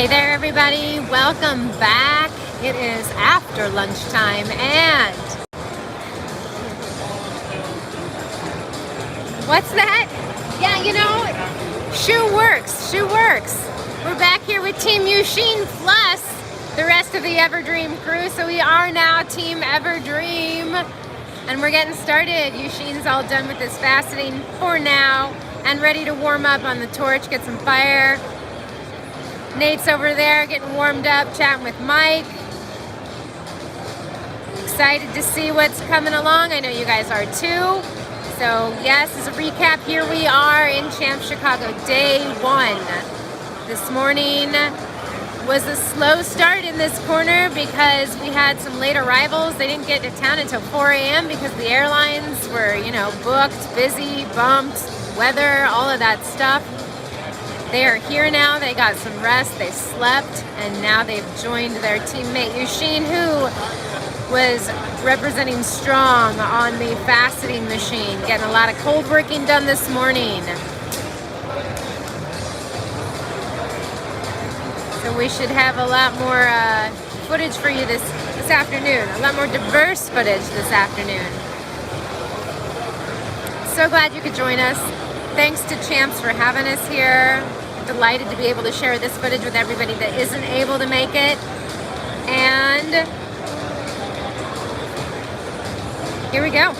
Hey there, everybody. Welcome back. It is after lunchtime and what's that? Yeah, you know, shoe works. Shoe works. We're back here with Team Eusheen plus the rest of the Everdream crew. So we are now Team Everdream and we're getting started. Eusheen's all done with his faceting for now and ready to warm up on the torch, get some fire. Nate's over there getting warmed up, chatting with Mike. Excited to see what's coming along. I know you guys are too. So yes, as a recap, here we are in Champ Chicago, day one. This morning was a slow start in this corner because we had some late arrivals. They didn't get to town until 4 a.m. because the airlines were, you know, booked, busy, bumped, weather, all of that stuff. They are here now, they got some rest, they slept, and now they've joined their teammate Eusheen, who was representing strong on the faceting machine, getting a lot of cold working done this morning. So we should have a lot more footage for you this afternoon, a lot more diverse footage this afternoon. So glad you could join us. Thanks to Champs for having us here. Delighted to be able to share this footage with everybody that isn't able to make it. And here we go.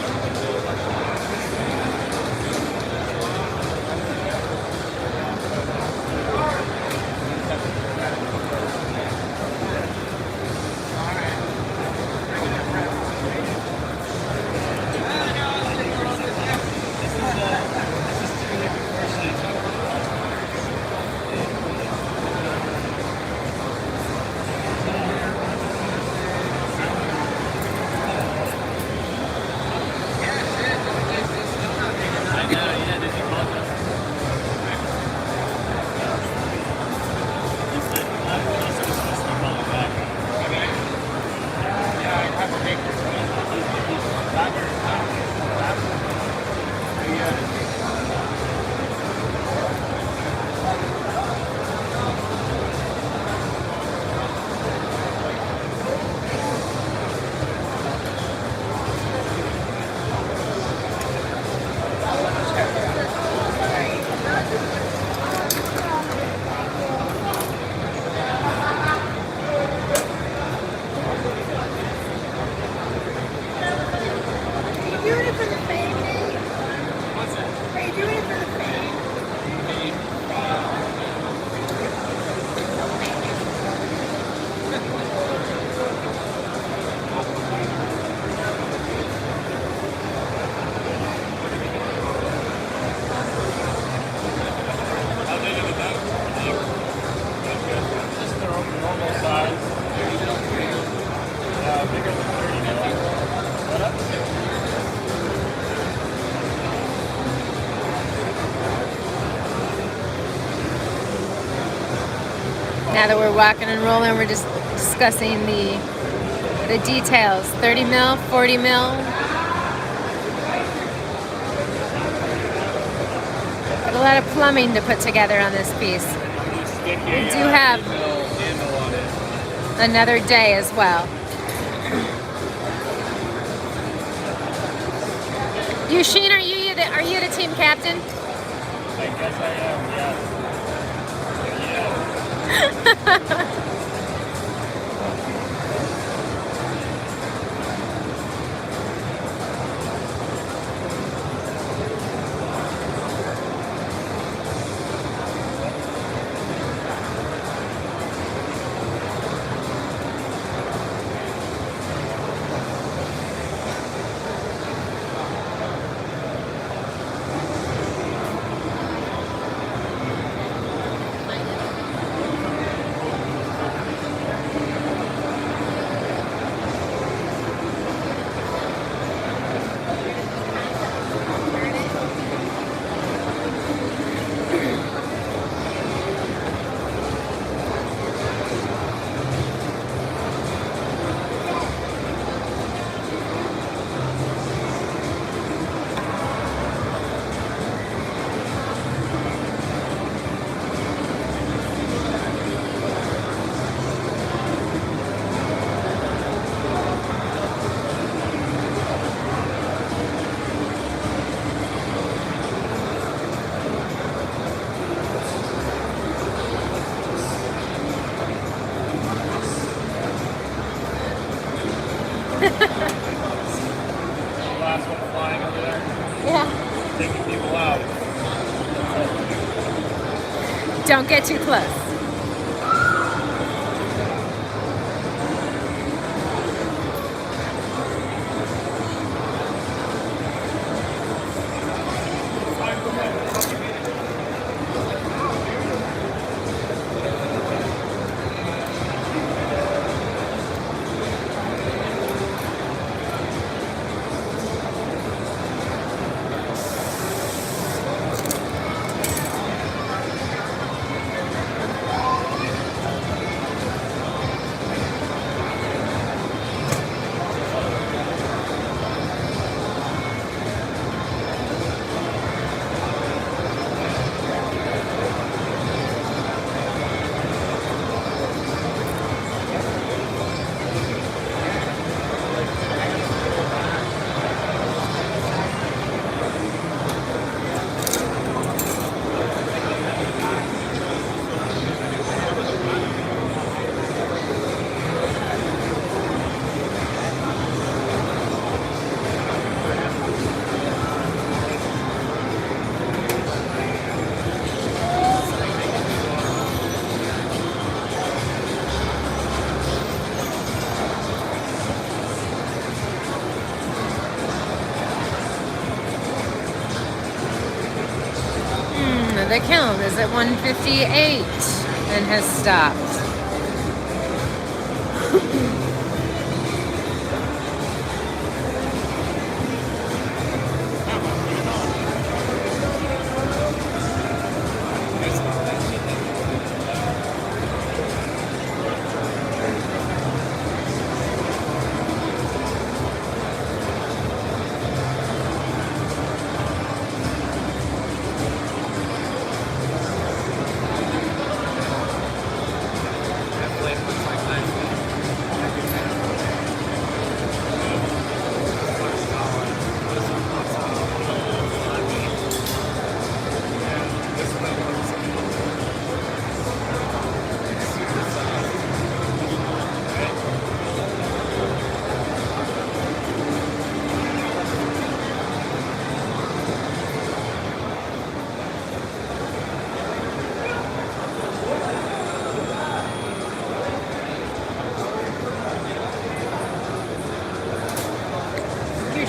Now that we're walking and rolling, we're just discussing the details. 30 mil, 40 mil. Got a lot of plumbing to put together on this piece. We do have another day as well. Eusheen, are you the team captain? I guess I am, yes. last one flying over there, Yeah. taking people out. Don't get too close. The kiln is at 158 and has stopped.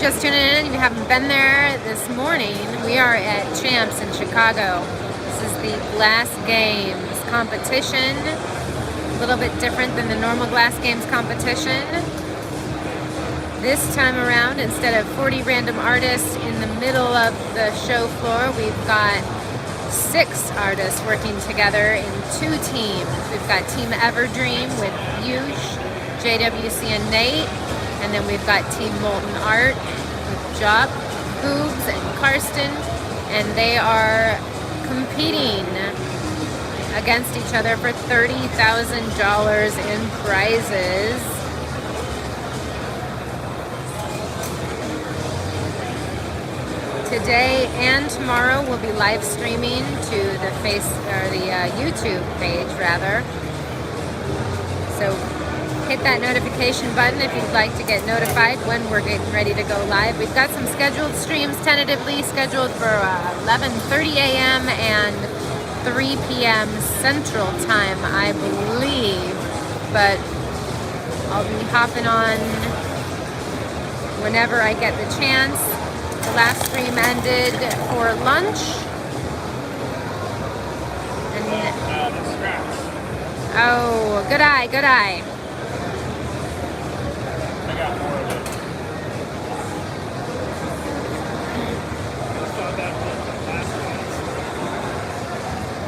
Just tuning in, you haven't been there this morning, we are at Champs in Chicago. This is the Glass Games competition, a little bit different than the normal Glass Games competition. This time around, instead of 40 random artists in the middle of the show floor, we've got 6 artists working together in 2 teams. We've got Team Everdream with Eusheen, JOP and N8, and then we've got Team Molten Art with JOP, Hoobs and Carsten, and they are competing against each other for $30,000 in prizes. Today and tomorrow we'll be live streaming to the YouTube page rather. So hit that notification button if you'd like to get notified when we're getting ready to go live. We've got some scheduled streams tentatively scheduled for 11:30 a.m. and 3 p.m. Central Time, I believe. But I'll be hopping on whenever I get the chance. The last stream ended for lunch. And oh, good eye, good eye. I got more of it.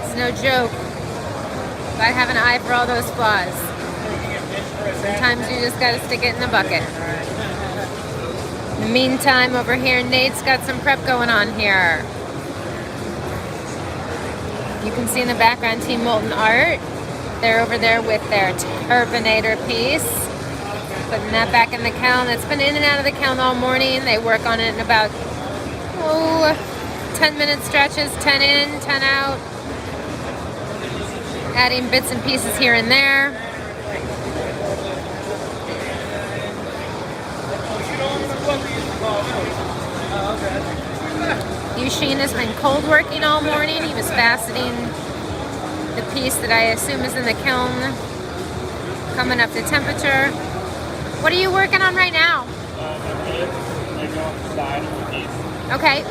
It's no joke. Gotta have an eye for all those flaws. Sometimes you just gotta stick it in the bucket. In the meantime, over here, Nate's got some prep going on here. You can see in the background Team Molten Art. They're over there with their Turbinator piece. Putting that back in the kiln. It's been in and out of the kiln all morning. They work on it in about 10-minute stretches, 10 in, 10 out. Adding bits and pieces here and there. Eusheen has been cold working all morning. He was faceting the piece that I assume is in the kiln, coming up to temperature. What are you working on right now? The ribs, they go on the side of the piece. Okay.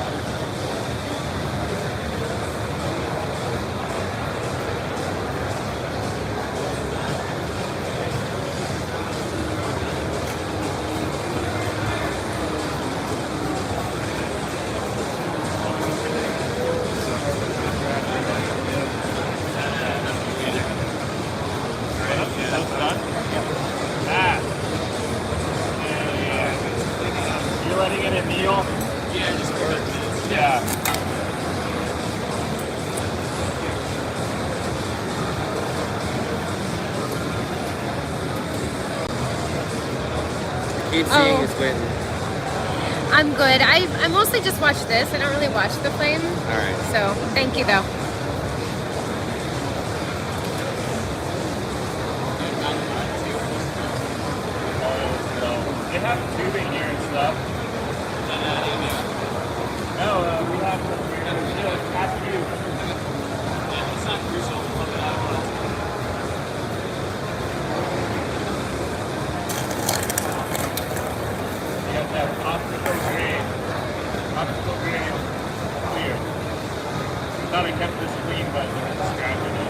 You're letting it in meal? Yeah, just for it. Yeah. Keep Oh. seeing it's waiting. I'm good. I mostly just watch this. I don't really watch the flame. Alright. So thank you though. They have tubing here and stuff. No, we have half tube. It's not crucial. You have to have optical grade clear. Thought I kept this clean, but they're scrapping it.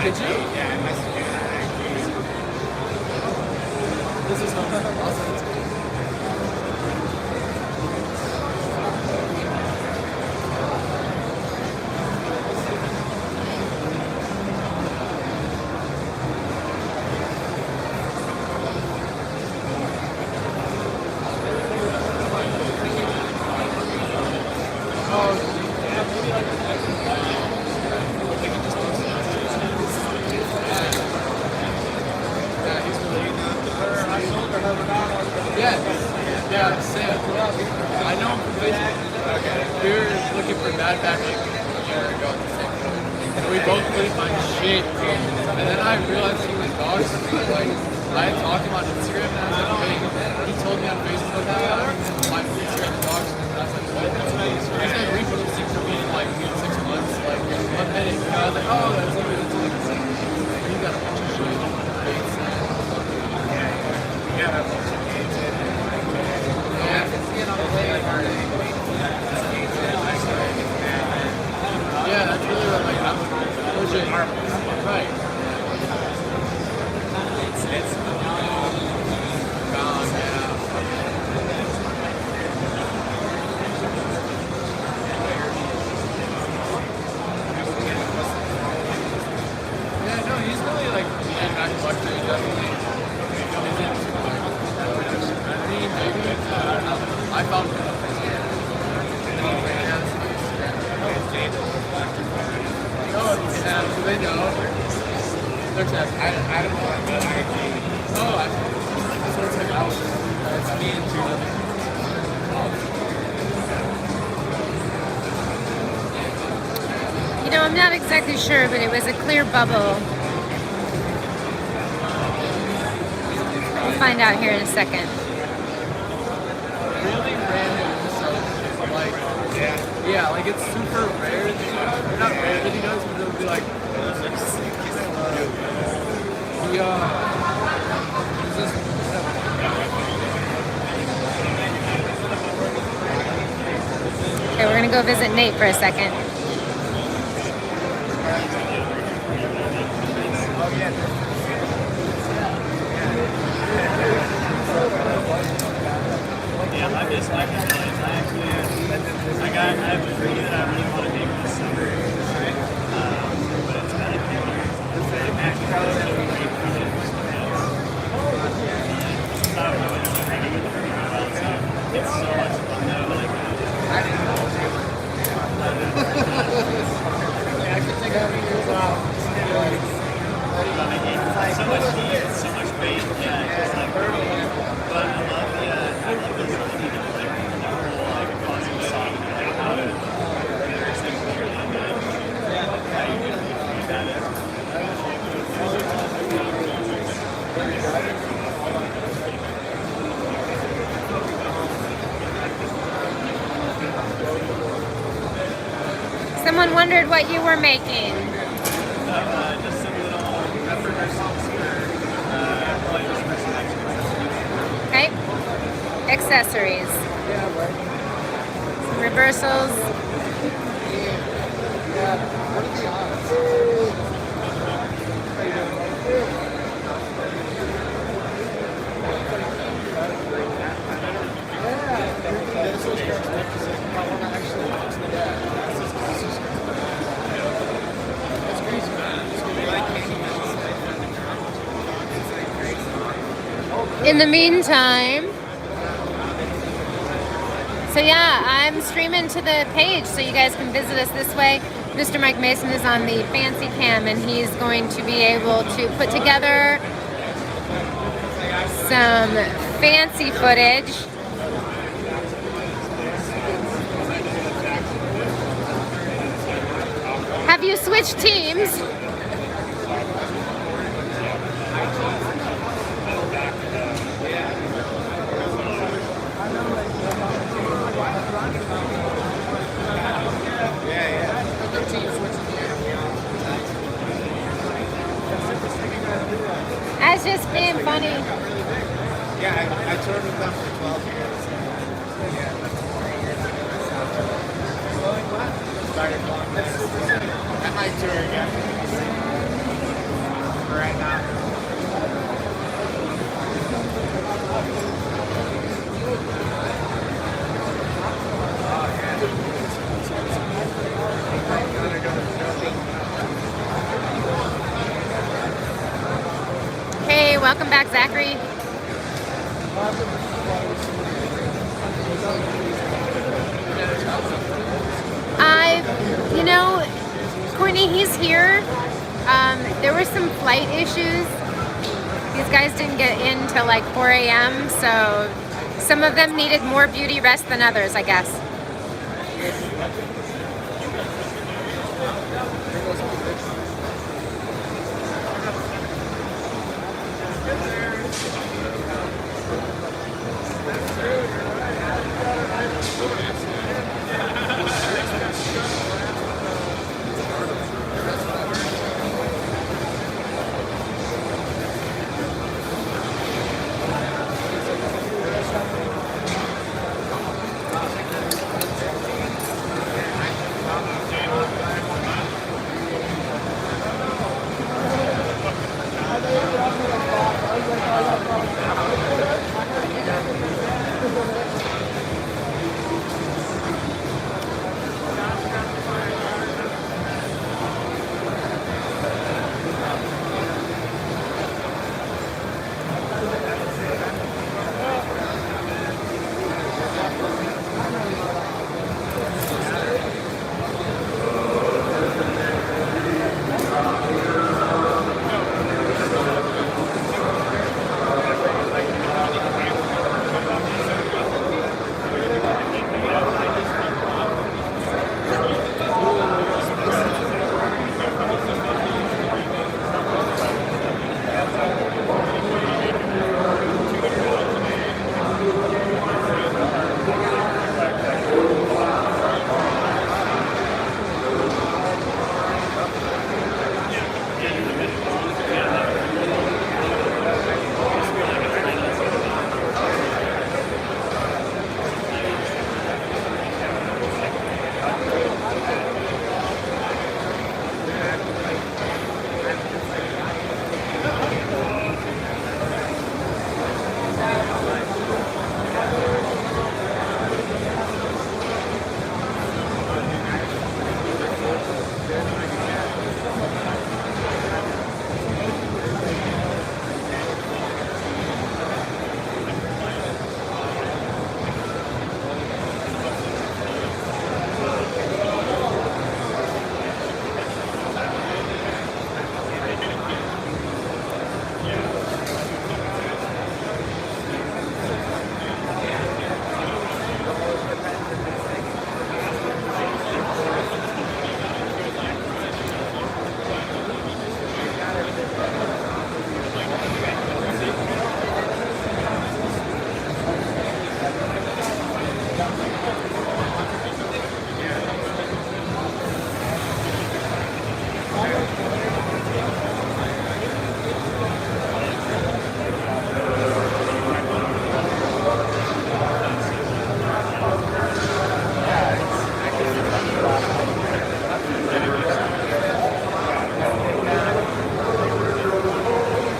Did you? Yeah, I messaged you. This is awesome. Yeah, yeah, Sam. I know him from Facebook. Okay. We were looking for Bad Back like a year ago at the same point. And we both couldn't find shit. And then I realized he was dogs. Like, I had talked to him on Instagram and I was like, hey, he told me on Facebook that my Instagram is dogs. And I was like, what? He said reposting for me in like 6 months. Like, I'm heading. And I was like, oh, that's like, you got a bunch of shit. Yeah, that's a bunch of games. Yeah, that's really what like I'm legit. Right. It's gone, yeah. Yeah, no, he's really like being back in luxury, definitely. I mean, maybe I found him. Yeah, so they know. They're just, I don't know. Oh, so it's like, it's me and Judah. You know, I'm not exactly sure, but it was a clear bubble. We'll find out here in a second. Really random, so like, yeah, like it's super rare. Not rare that he does, but it'll be like, Okay, we're gonna go visit Nate for a second. Yeah, I just like it. I have a tree that I really want to make this summer, but it's kind of heavy. It's so much fun though. Like, I could take a few years off. so much heat, so much weight. Yeah, it's like, but I love the ability to like causing song out of Someone wondered what you were making. just some little rehearsals for like Okay. Accessories. Some reversals. In the meantime, so yeah, I'm streaming to the page so you guys can visit us this way. Mr. Mike Mason is on the fancy cam and he's going to be able to put together some fancy footage. Have you switched teams? That's just being funny. Yeah, I toured with them for 12 years. Started long this. I might tour again. For right now. Hey, welcome back, Zachary. You know, Courtney, he's here. There were some flight issues. These guys didn't get in till like 4 a.m., so Some of them needed more beauty rest than others, I guess.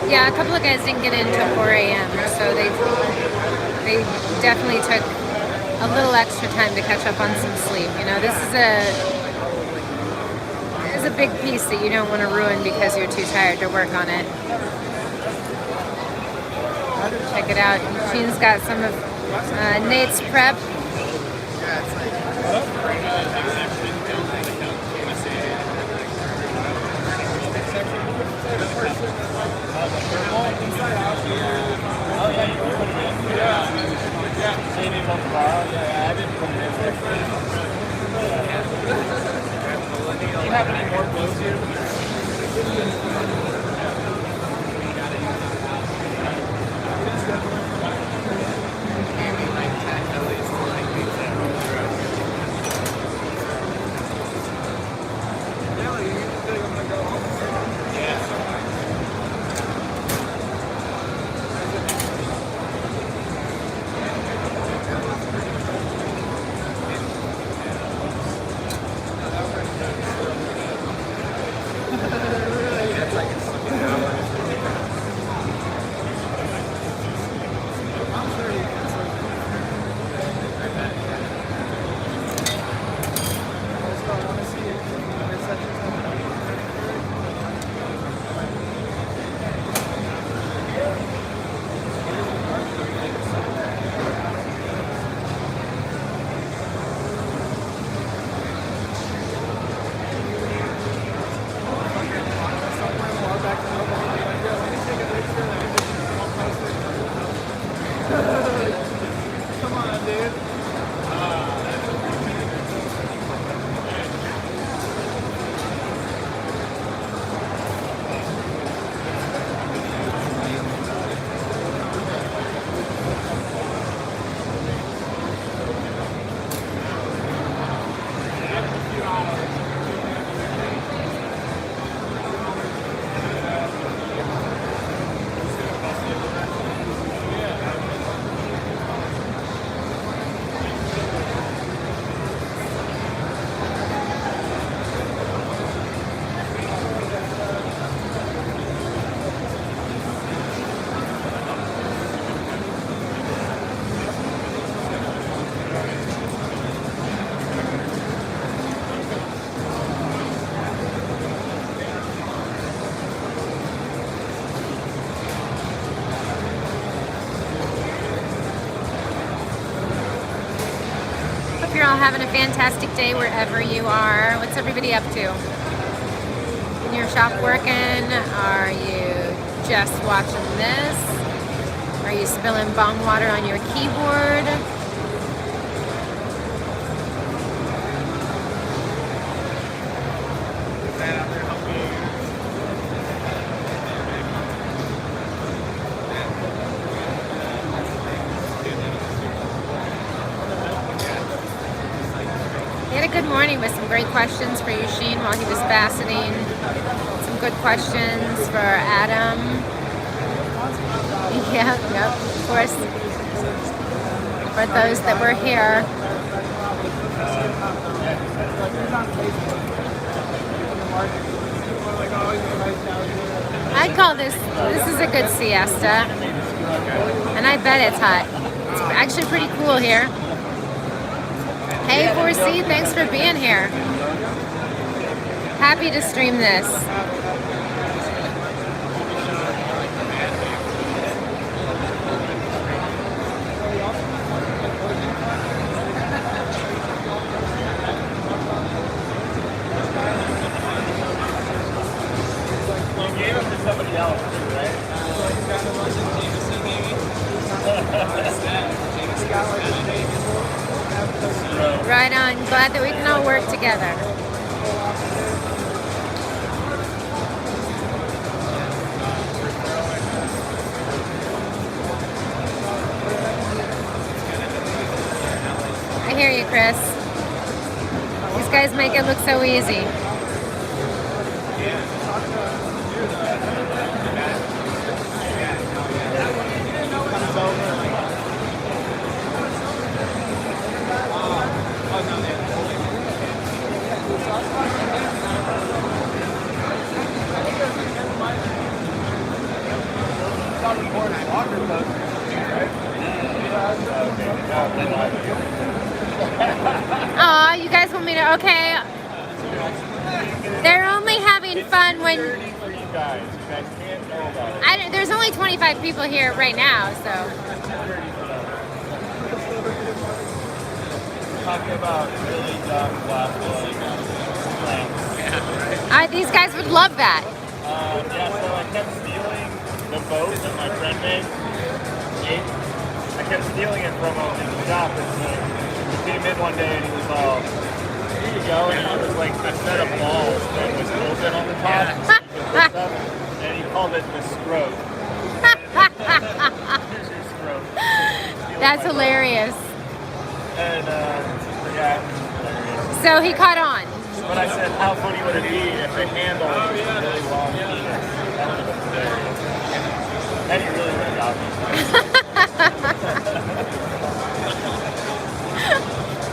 Yeah, a couple of guys didn't get in until 4 a.m., so they definitely took a little extra time to catch up on some sleep. You know, this is a big piece that you don't want to ruin because you're too tired to work on it. Check it out. Eusheen's got some of Nate's prep. Do you have any more clothes here? That's like all having a fantastic day wherever you are. What's everybody up to? In your shop working? Are you just watching this? Are you spilling bong water on your keyboard? Good morning with some great questions for Eusheen while he was faceting. Some good questions for Adam. Yeah, yep, of course. For those that were here. I'd call this is a good siesta. And I bet it's hot. It's actually pretty cool here. Hey 4C, thanks for being here. Happy to stream this. You gave them to somebody else, right? Right on. Glad that we can all work together. I hear you, Chris. These guys make it look so easy. Aw, you guys want me to, okay. They're only having fun when... there's only 25 people here right now, so... Talking about really dumb these guys would love that. Yeah, so I kept stealing the boat that my friend made. I kept stealing it from him in the shop, and he came in one day and he was all, here you go, and it was like a set of balls that was open on the top, and he called it the scrote. Here's your scrote. That's hilarious. And, yeah, hilarious. So he caught on. But I said, how funny would it be if the handle was really long penis? That would have been hilarious. And he really would have got me.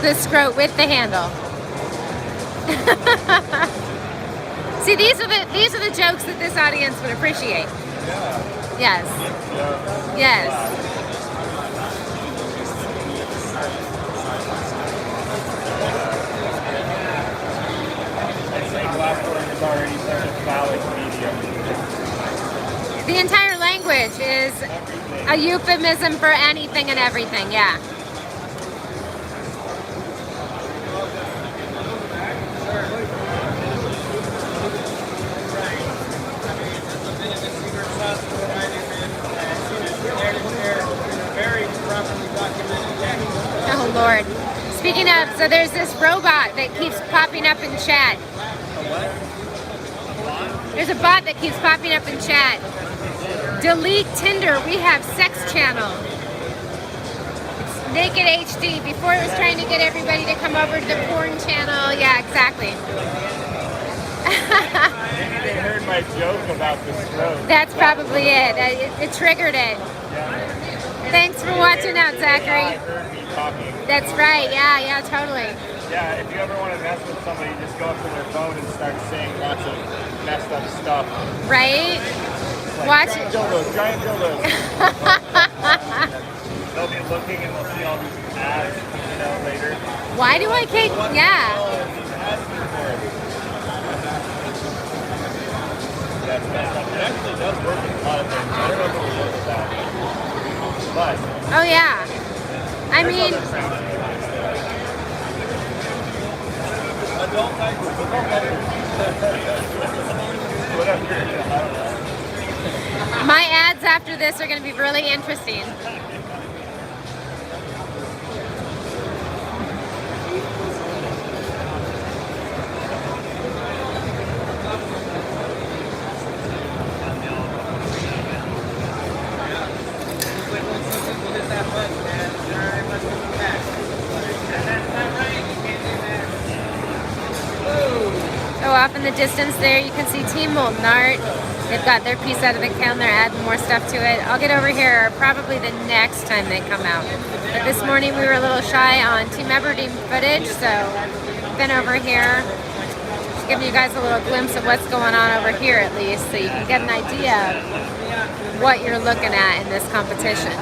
The scrote with the handle. See, these are the jokes that this audience would appreciate. Yeah. Yes. Yes. Is already such a phallic medium. The entire language is a euphemism for anything and everything, yeah. Oh Lord. Speaking of, so there's this robot that keeps popping up in chat. There's a bot that keeps popping up in chat. Delete Tinder, we have sex channel. It's Naked HD. Before it was trying to get everybody to come over to the porn channel. Yeah, exactly. Maybe they heard my joke about the scrote. That's probably it. It triggered it. Thanks for watching out, Zachary. Heard me talking. That's right. Yeah, totally. Yeah, if you ever want to mess with somebody, just go up to their phone and start saying lots of messed up stuff. Right? Like, Watch giant it. dildos, giant dildos. They'll be looking and they'll see all these ads, later. Why do I keep? Yeah. That's messed up. It actually does work with a lot of things. I don't know if it'll work with that. But Oh yeah. I mean, My ads after this are going to be really interesting. So off in the distance there, you can see Team Molten Art. They've got their piece out of the can. They're adding more stuff to it. I'll get over here probably the next time they come out. But this morning we were a little shy on Team Everdream footage, so been over here. Just giving you guys a little glimpse of what's going on over here at least, so you can get an idea of what you're looking at in this competition.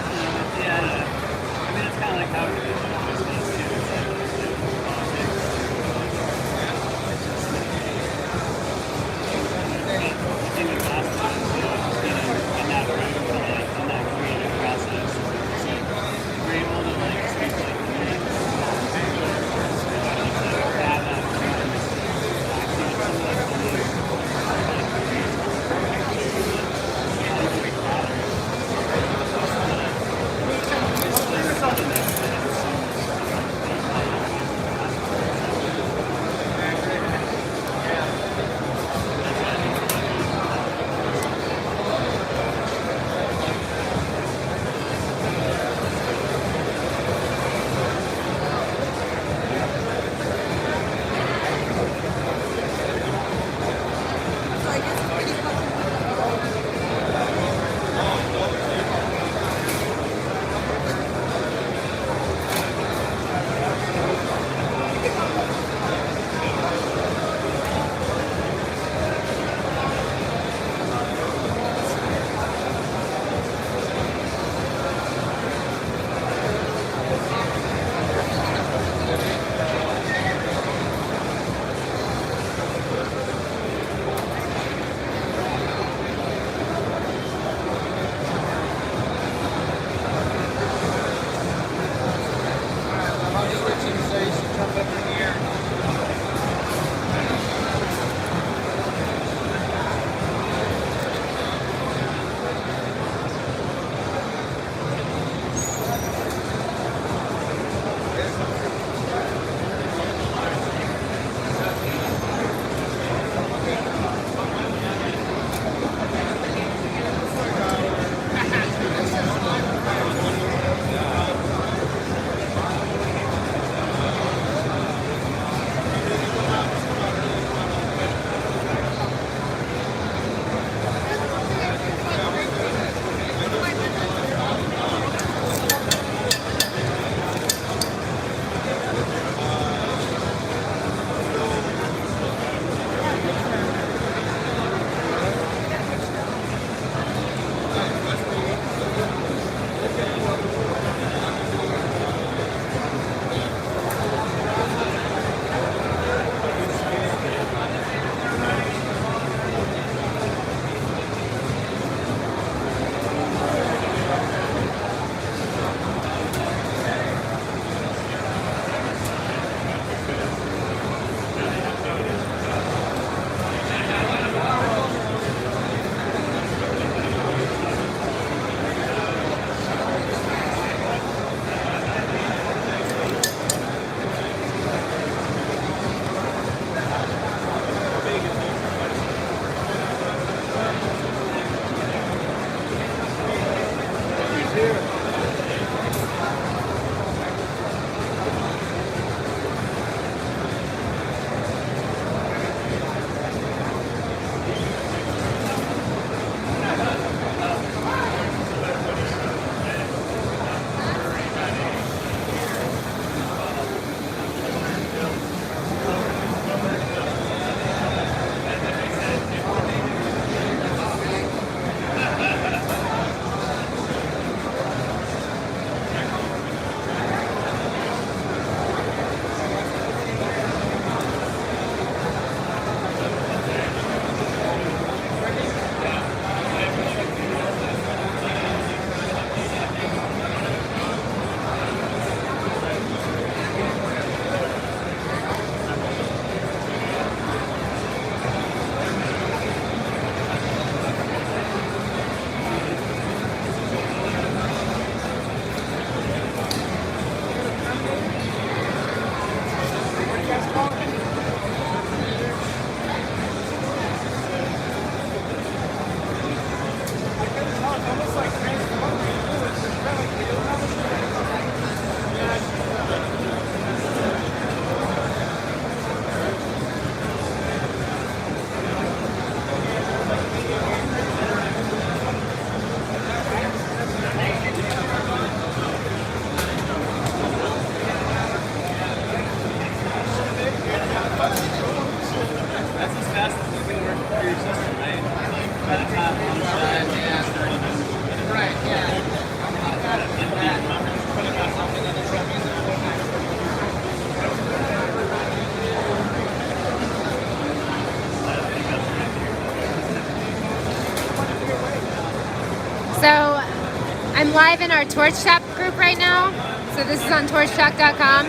live in our Torch Shop group right now. So this is on torchtalk.com.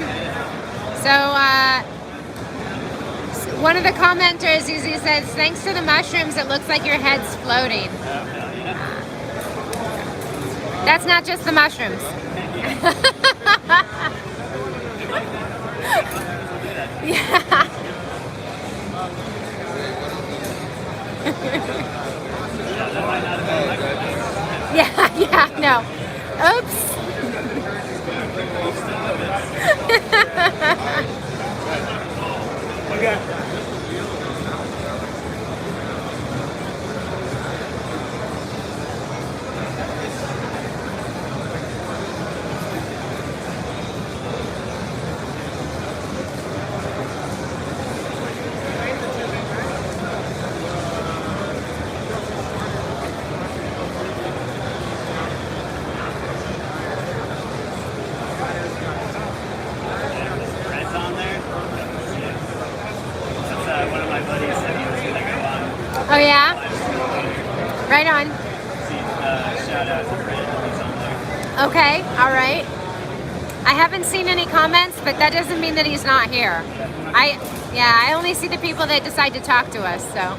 So one of the commenters he says, thanks to the mushrooms, it looks like your head's floating. That's not just the mushrooms. Yeah. Yeah, no. Oops. Okay. Oh yeah? Right on. Shout out to Brandon, he's on there. Okay, all right. I haven't seen any comments, but that doesn't mean that he's not here. I only see the people that decide to talk to us, so.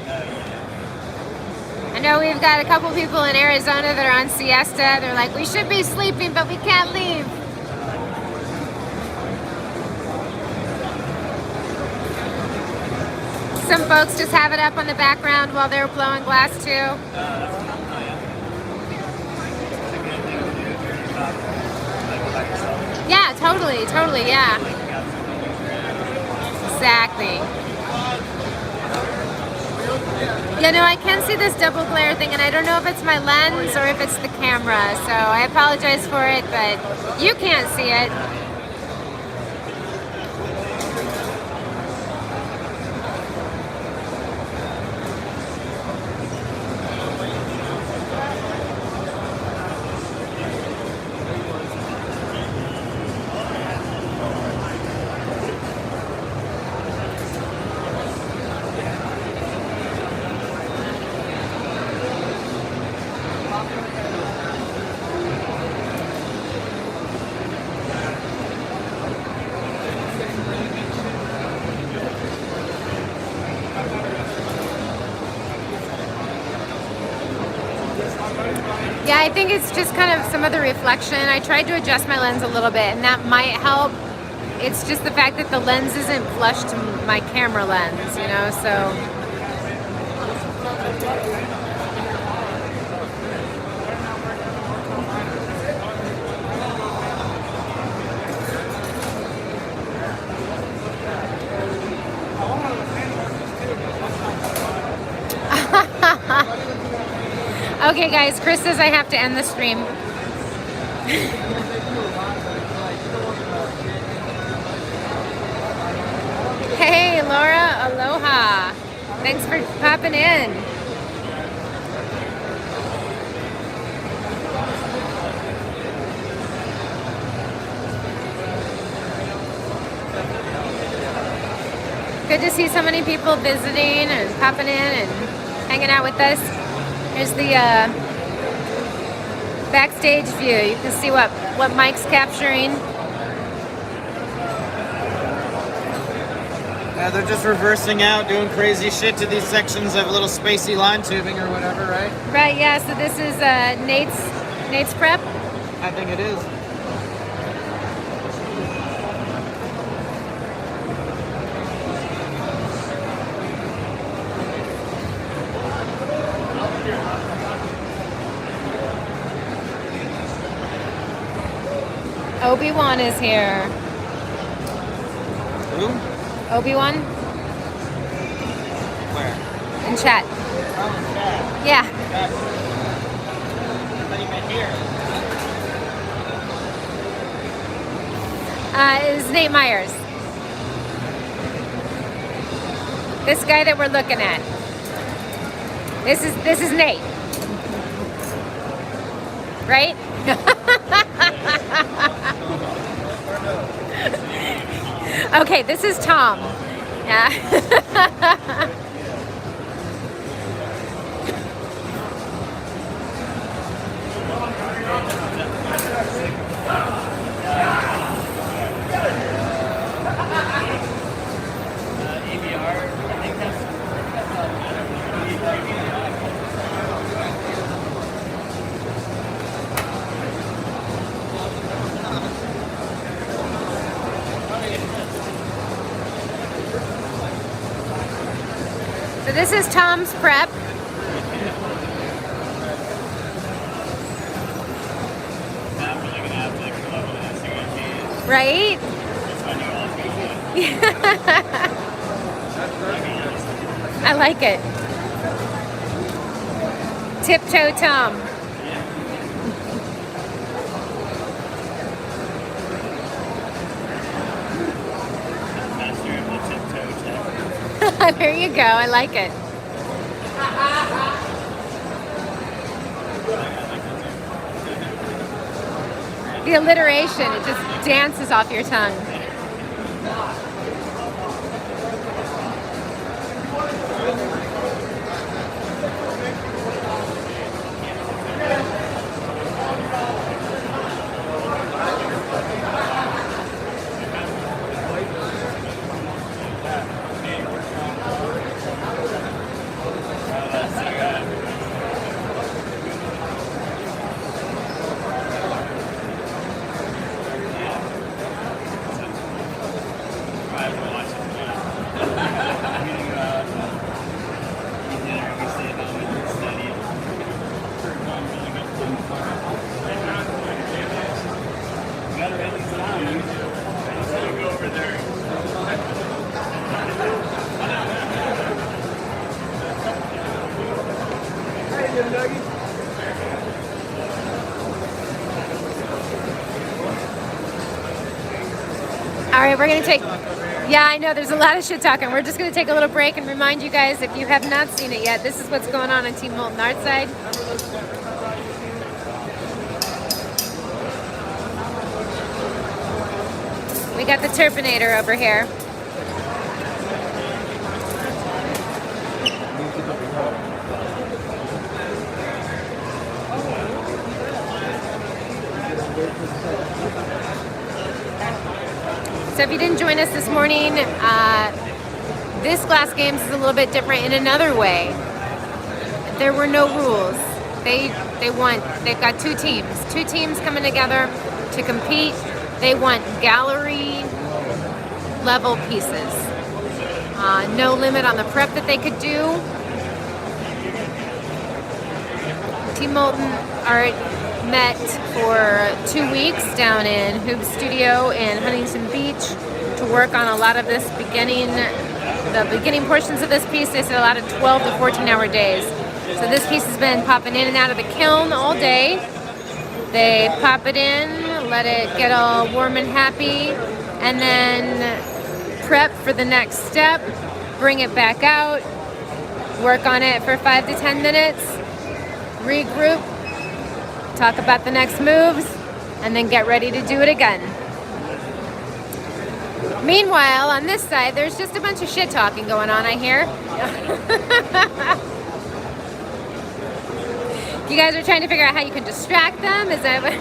I know we've got a couple people in Arizona that are on siesta. They're like, we should be sleeping, but we can't leave. Some folks just have it up on the background while they're blowing glass too. Yeah, totally, yeah. Exactly. Yeah, no, I can see this double glare thing, and I don't know if it's my lens or if it's the camera, so I apologize for it, but you can't see it. Yeah, I think it's just kind of some of the reflection. I tried to adjust my lens a little bit, and that might help. It's just the fact that the lens isn't flush to my camera lens, you know, so. Okay, guys, Chris says I have to end the stream. Hey, Laura, aloha. Thanks for popping in. Good to see so many people visiting and popping in and hanging out with us. Here's the backstage view. You can see what Mike's capturing. Yeah, they're just reversing out, doing crazy shit to these sections of little spacey line tubing or whatever, right? Right, yeah, so this is Nate's prep. I think it is. Obi-Wan is here. Who? Obi-Wan? Where? In chat. Oh, yeah. Yeah. Not even here. Is Nate Myers. This guy that we're looking at. This is Nate. Right? Okay, this is Tom. Yeah. this is Tom's prep. Right? I like it. Tiptoe Tom. There you go. I like it. The alliteration, it just dances off your tongue. All right, we're gonna take, yeah, I know there's a lot of shit talking. We're just gonna take a little break and remind you guys, if you have not seen it yet, this is what's going on Team Molten Art side. We got the Turpinator over here. So if you didn't join us this morning, this Glass Games is a little bit different in another way. There were no rules. They've got two teams coming together to compete. They want gallery level pieces. No limit on the prep that they could do. Team Molten Art met for 2 weeks down in Hoobs studio in Huntington Beach to work on a lot of this the beginning portions of this piece. They said a lot of 12 to 14 hour days. So this piece has been popping in and out of the kiln all day. They pop it in, let it get all warm and happy, and then prep for the next step, bring it back out, work on it for 5 to 10 minutes, regroup, talk about the next moves, and then get ready to do it again. Meanwhile, on this side, there's just a bunch of shit talking going on, I hear. You guys are trying to figure out how you can distract them? Is that what? In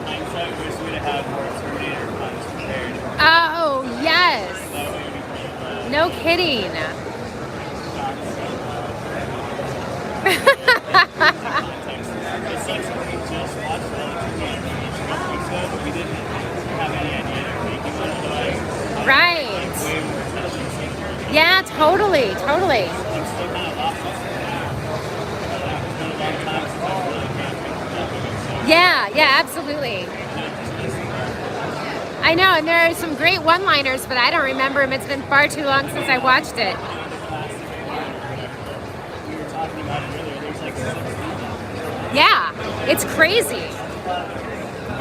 hindsight, we wish we'd have more Terminator puns prepared. Oh, yes. That way we can, No kidding. It's like we just watched the game each week ago, but we didn't have any idea of making one otherwise. Right. Way more television seeker. Yeah, totally. I'm still kind of lost myself now. It's been a long time since I've really camped. Yeah, absolutely. I know, and there are some great one-liners, but I don't remember them. It's been far too long since I watched it. We were talking about it earlier. There's like 6 of Yeah, it's crazy.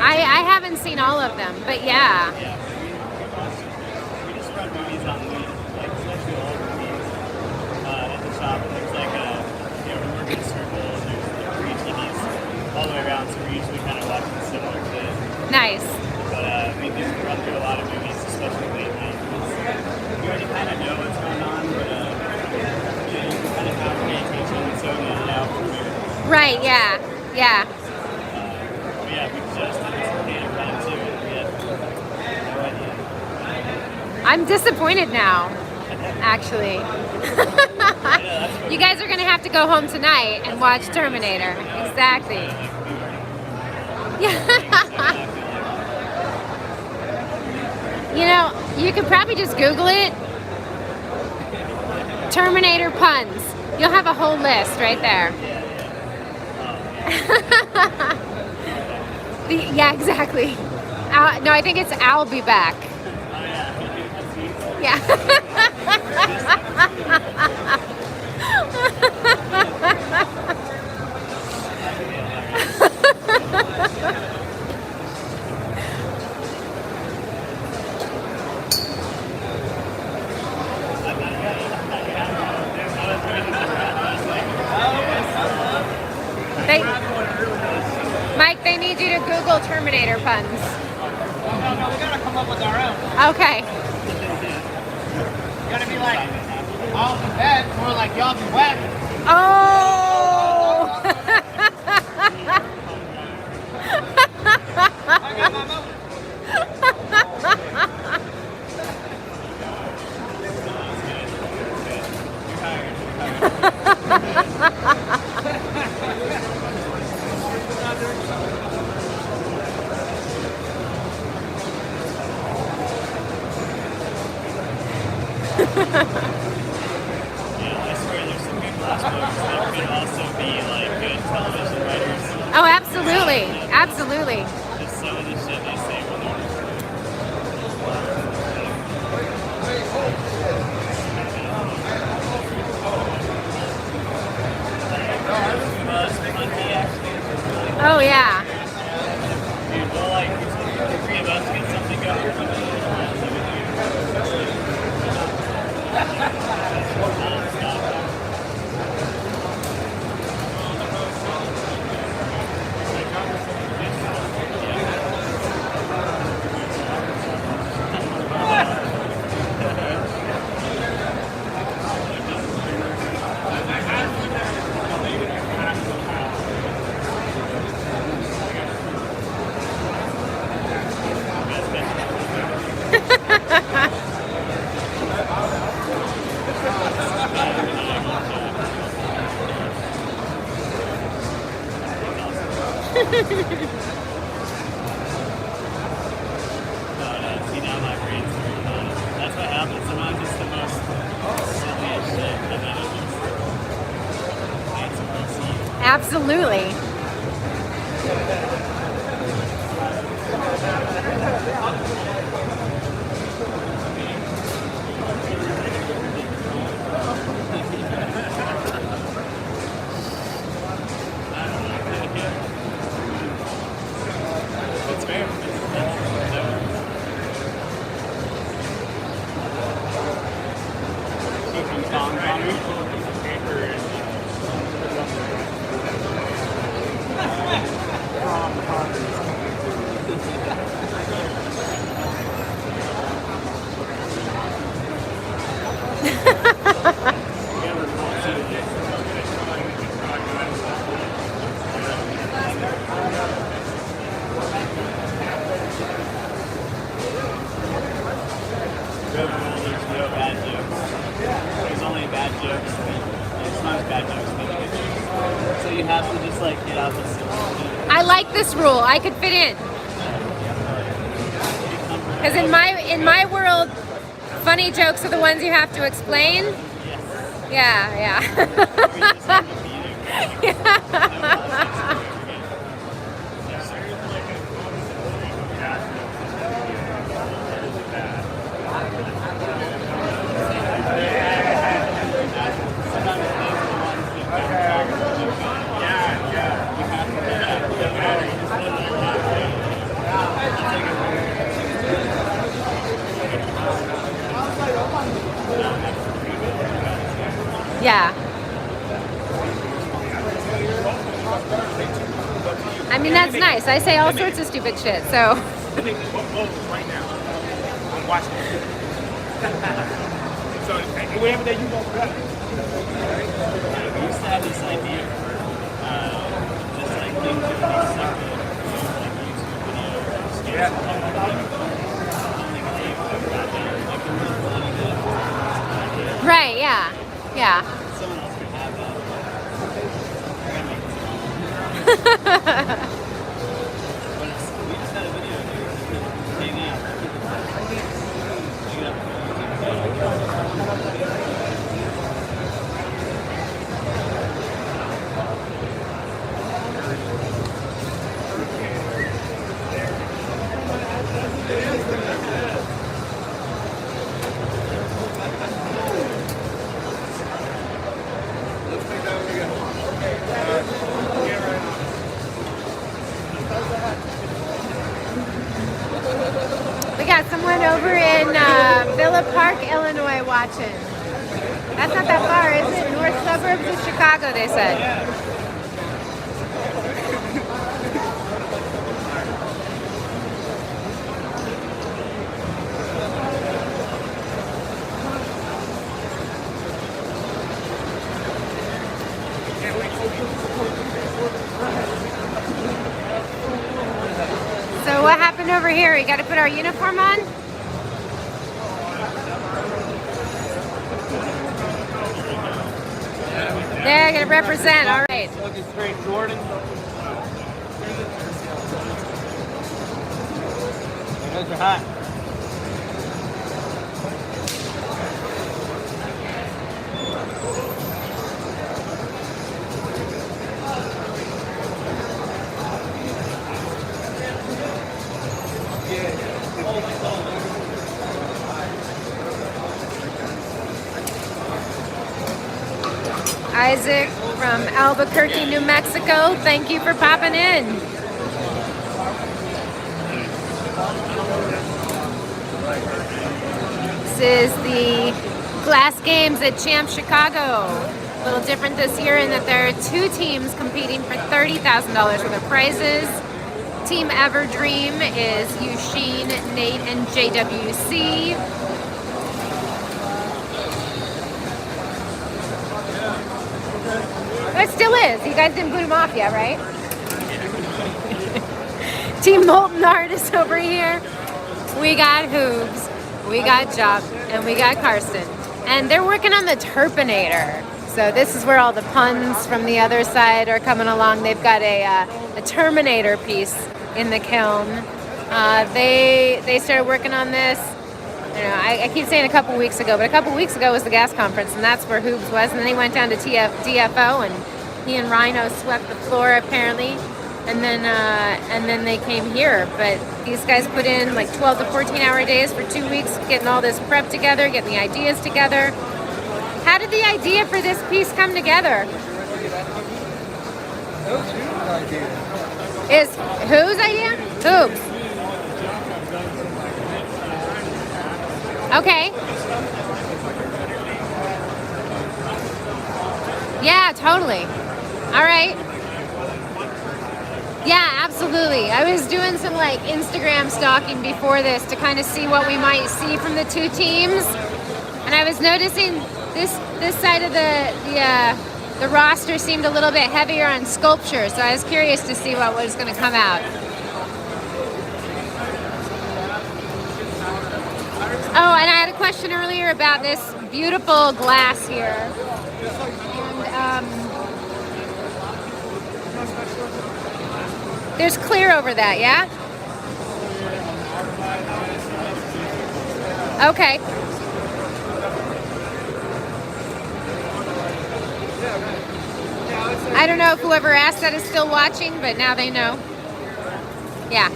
I haven't seen all of them, but yeah. We just run movies on the, like, especially old movies at the shop. There's like a, we work in a circle, and there's like 3 TVs all the way around, so we're usually kind of watching similar things. Nice. But we do run through a lot of movies, especially late night. We already kind of know what's going on, but you can kind of have to pay attention and so in and out from here. Right, yeah. But yeah, we just did some Phantom Pen too, and we had no idea. I'm disappointed now, actually. You guys are going to have to go home tonight and watch Terminator. Exactly. Yeah. You know, you could probably just Google it Terminator puns. You'll have a whole list right there. Yeah, exactly. No, I think it's I'll be back. Yeah. Mike, they need you to Google Terminator puns. No, we gotta come up with our own. Okay. You gotta be like, I'll be bad, more like y'all be whack. Oh! I got my moment. Yeah, I swear there's some people that could also be like good television writers. Oh, absolutely. Absolutely. Just some of the shit they say when they're Oh, yeah. dude, well, like, the three of us get something going. See, now my brain's turned on. That's what happens. Sometimes it's the most silliest shit, and then it just makes it see. Absolutely. It's fair. There's no bad jokes. There's only bad jokes. Sometimes bad jokes make good jokes. So you have to just like get out the silly. I like this rule. I could fit in. Because in my world, funny jokes are the ones you have to explain. Yeah, yeah. Yeah. I mean, that's nice. I say all sorts of stupid shit, so. Right now. I'm watching it. So, whatever day you want to go. We used to have this idea for just like thing to be separate, like YouTube videos. Yeah. Right, yeah. Yeah. Someone else could have that. But we just had a video here. Hey, man. Check it out. got someone over in Villa Park, Illinois watching. That's not that far, is it? North suburbs of Chicago, they said. So what happened over here? We got to put our uniform on? Yeah, I got to represent. All right. Looking straight, Jordan. Those are hot. Isaac from Albuquerque, New Mexico. Thank you for popping in. This is the Glass Games at Champ Chicago. A little different this year in that there are 2 teams competing for $30,000 worth of prizes. Team Everdream is Eusheen, N8, and JWC. It still is. You guys didn't boot him off yet, right? Team Molten Art is over here. We got Hoobs, we got JOP, and we got Carsten. And they're working on the Terpinator. So this is where all the puns from the other side are coming along. They've got a Terminator piece in the kiln. They started working on this. You know, I keep saying a couple weeks ago, but a couple weeks ago was the gas conference, and that's where Hoobs was. And then he went down to DFO, and he and Rhino swept the floor apparently. And then they came here. But these guys put in like 12 to 14-hour days for 2 weeks, getting all this prep together, getting the ideas together. How did the idea for this piece come together? Is whose idea? Hoobs. Okay. Yeah, totally. All right. Yeah, absolutely. I was doing some like Instagram stalking before this to kind of see what we might see from the 2 teams, and I was noticing this side of the roster seemed a little bit heavier on sculpture, so I was curious to see what was going to come out. Oh, and I had a question earlier about this beautiful glass here. And there's clear over that, yeah? Okay. I don't know if whoever asked that is still watching, but now they know. Yeah.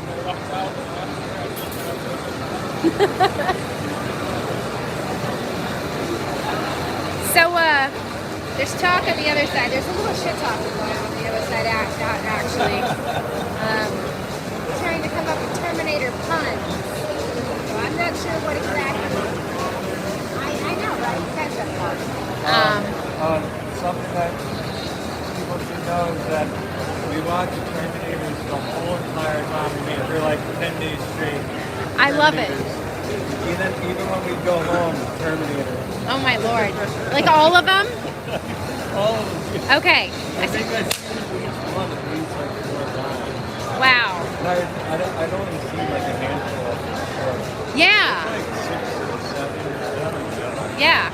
So, there's talk on the other side. There's a little shit talk going on the other side, actually. Trying to come up with Terminator puns. So I'm not sure what exactly. I know, right? You guys have fun. Something that people should know is that we watched Terminators the whole entire time. We made it for like 10 days straight. I love it. Even when we go home, Terminator. Oh my lord. Like all of them? All of them. Okay. I think I've seen each one at least like 4 times. Wow. I don't even see like a handful of them. Yeah. Like 6 or 7. Yeah.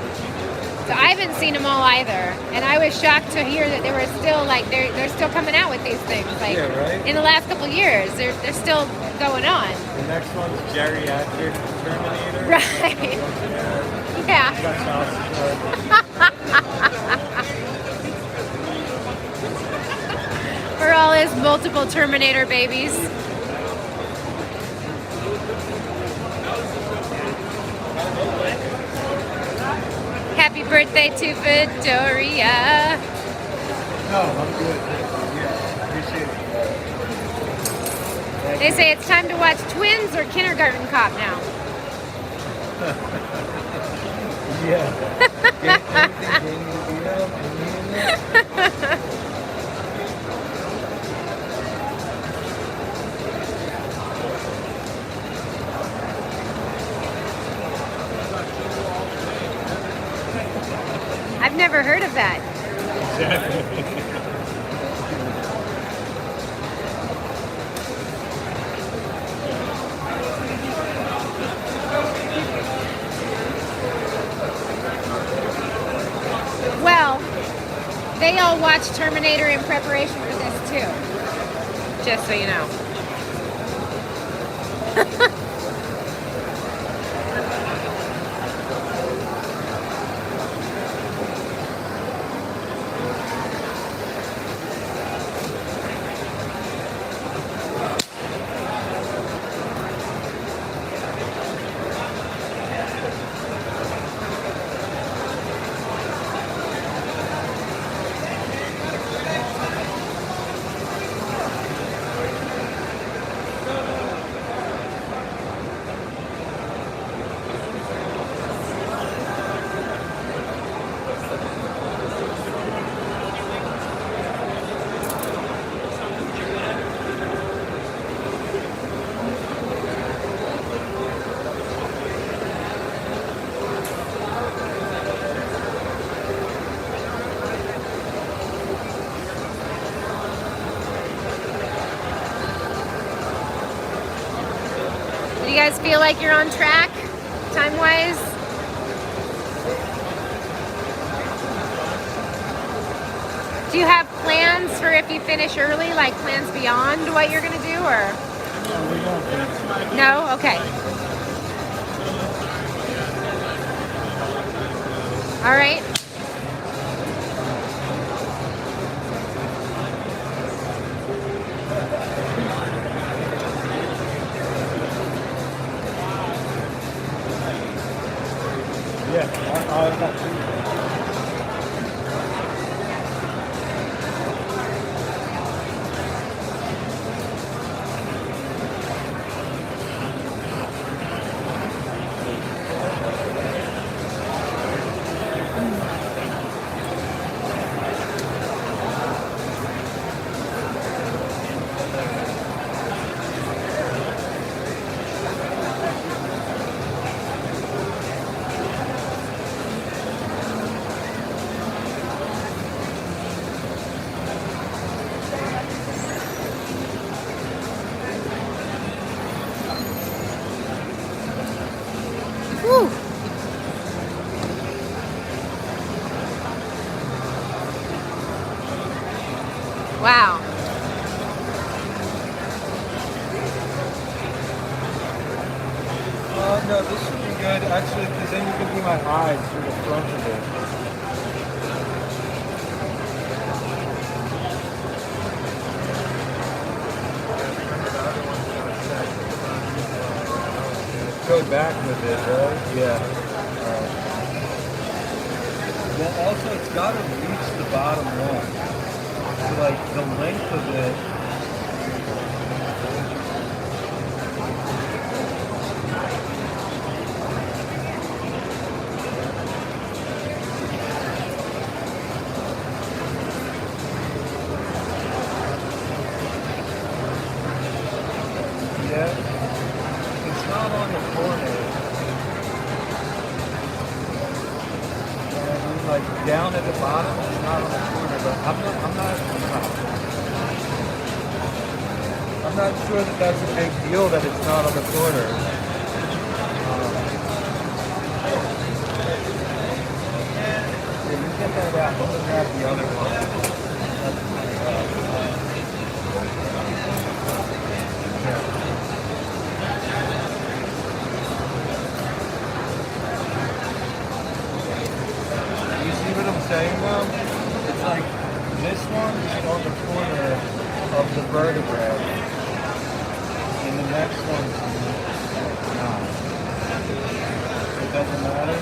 So I haven't seen them all either, and I was shocked to hear that they were still like they're still coming out with these things. Like Yeah, right? in the last couple of years, they're still going on. The next one's geriatric Terminator. Right. Yeah. For all his multiple Terminator babies. Happy birthday to Victoria. No, I'm good. Yeah, appreciate it. They say it's time to watch Twins or Kindergarten Cop now. I've never heard of that. Well, they all watched Terminator in preparation for this too. Just so you know. Do you guys feel like you're on track, time-wise? Do you have plans for if you finish early, like plans beyond what you're gonna do, or? No, we don't finish. No? Okay. All right. Whew. Wow. No, this should be good actually, because then you can do my eyes through the front of it. Go back with it, right? Yeah. Well, also it's got to reach the bottom one. So like the length of it. It's not on the corner. Like down at the bottom, it's not on the corner, but I'm not sure that that's a big deal that it's not on the corner. Yeah, you get that out. I'm gonna grab the other one. Saying though, it's like this one is on the corner of the vertebrae, and the next one's not. It doesn't matter.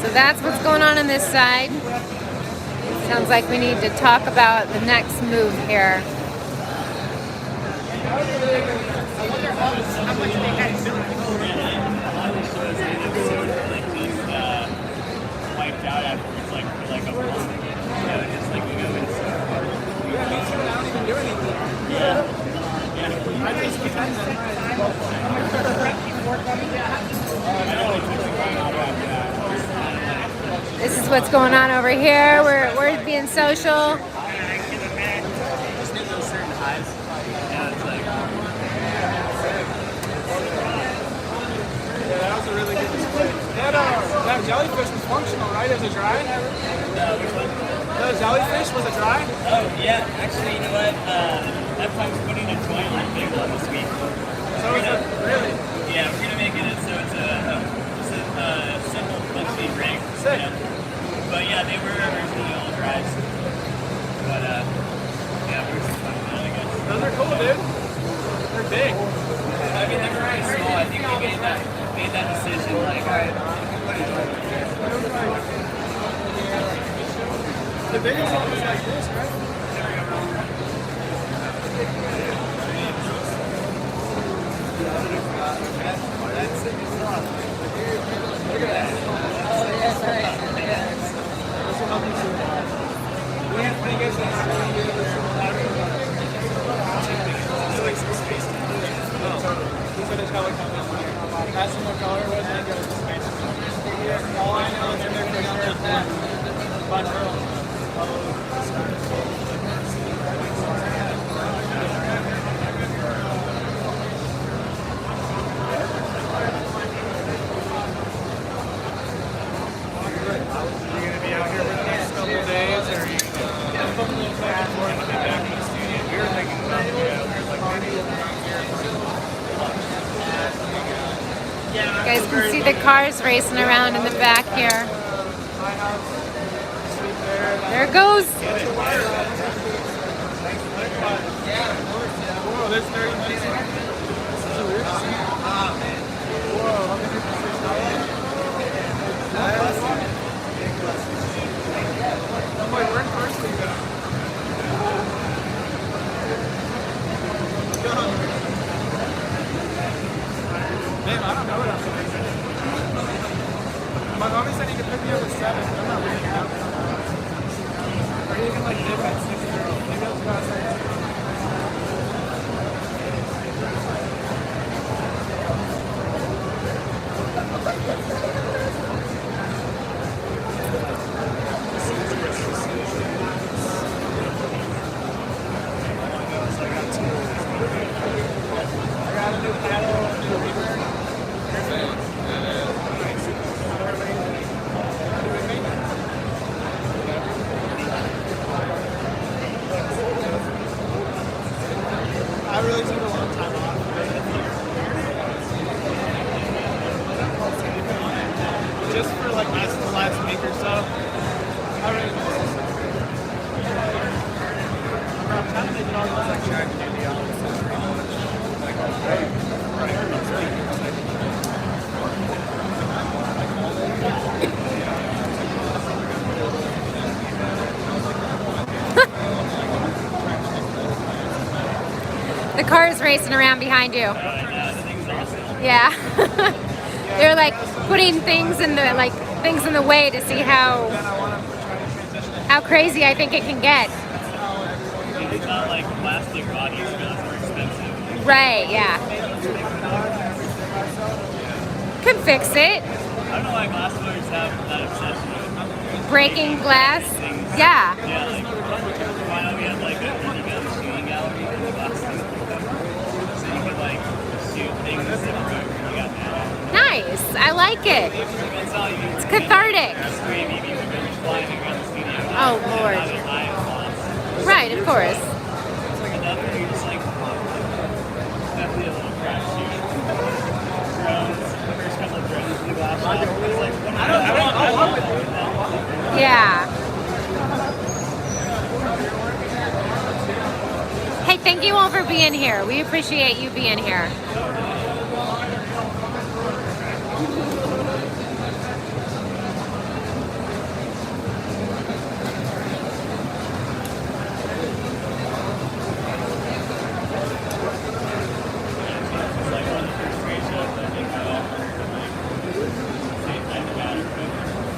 So that's what's going on this side. Sounds like we need to talk about the next move here. Wiped out afterwards, like for like a month. Just like we go in. I don't even do anything. Yeah. I just This is what's going on over here. We're being social. just get those certain highs. Yeah, it's like. Yeah, that was a really good display. That jellyfish was functional, right? As a dry? The jellyfish was a dry? Oh, yeah. Actually, you know what? Bethlehem putting a joint on big one this week. So it's a really? Yeah, we're going to make it so it's just a simple punchy ring. Sick. You know? But yeah, they were originally all dries. But yeah, we're just fun with it, I guess. Those are cool, dude. They're big. I mean, they're very small. I think we made that decision, like, all right. The biggest one was like this, right? Look at that. Oh, yes, right. This will help you too. When you get to the these are the color combos. That's what color was, and then go to expansion. All I know is in there for sure is that. Banter. You guys can see the cars racing around in the back here. There it goes. Whoa, there's 30 minutes. Wait, we're in first league though. Damn, I don't know what I'm doing. My mommy said he could pick me up at 7. I'm not reading out. Or you can like dip at 6. Maybe I'll go outside. I really took a long time off. Just for like the last week or so. I really miss this. I'm trying to make it all look like track and do the opposite. The car's racing around behind you. Yeah. They're like putting things in the way to see how crazy I think it can get. It's not like plastic bodies, but it's more expensive. Right, yeah. Could fix it. I don't know why glass blowers have that obsession with Breaking glass. things. Yeah. Yeah, like, why don't we have like a pretty good shooting gallery in the glass thing? So you could like shoot things that broke you got now. Nice. I like it. That's all you do. It's cathartic. Screaming, you could be flying around the studio. Oh, Lord. Have it high and lost. Right, of course. It's like another, you just like, definitely a little crash shoot. Drones, the first couple of drones in the glass shop. It's like, I want Yeah. thank you all for being here. We appreciate you being here.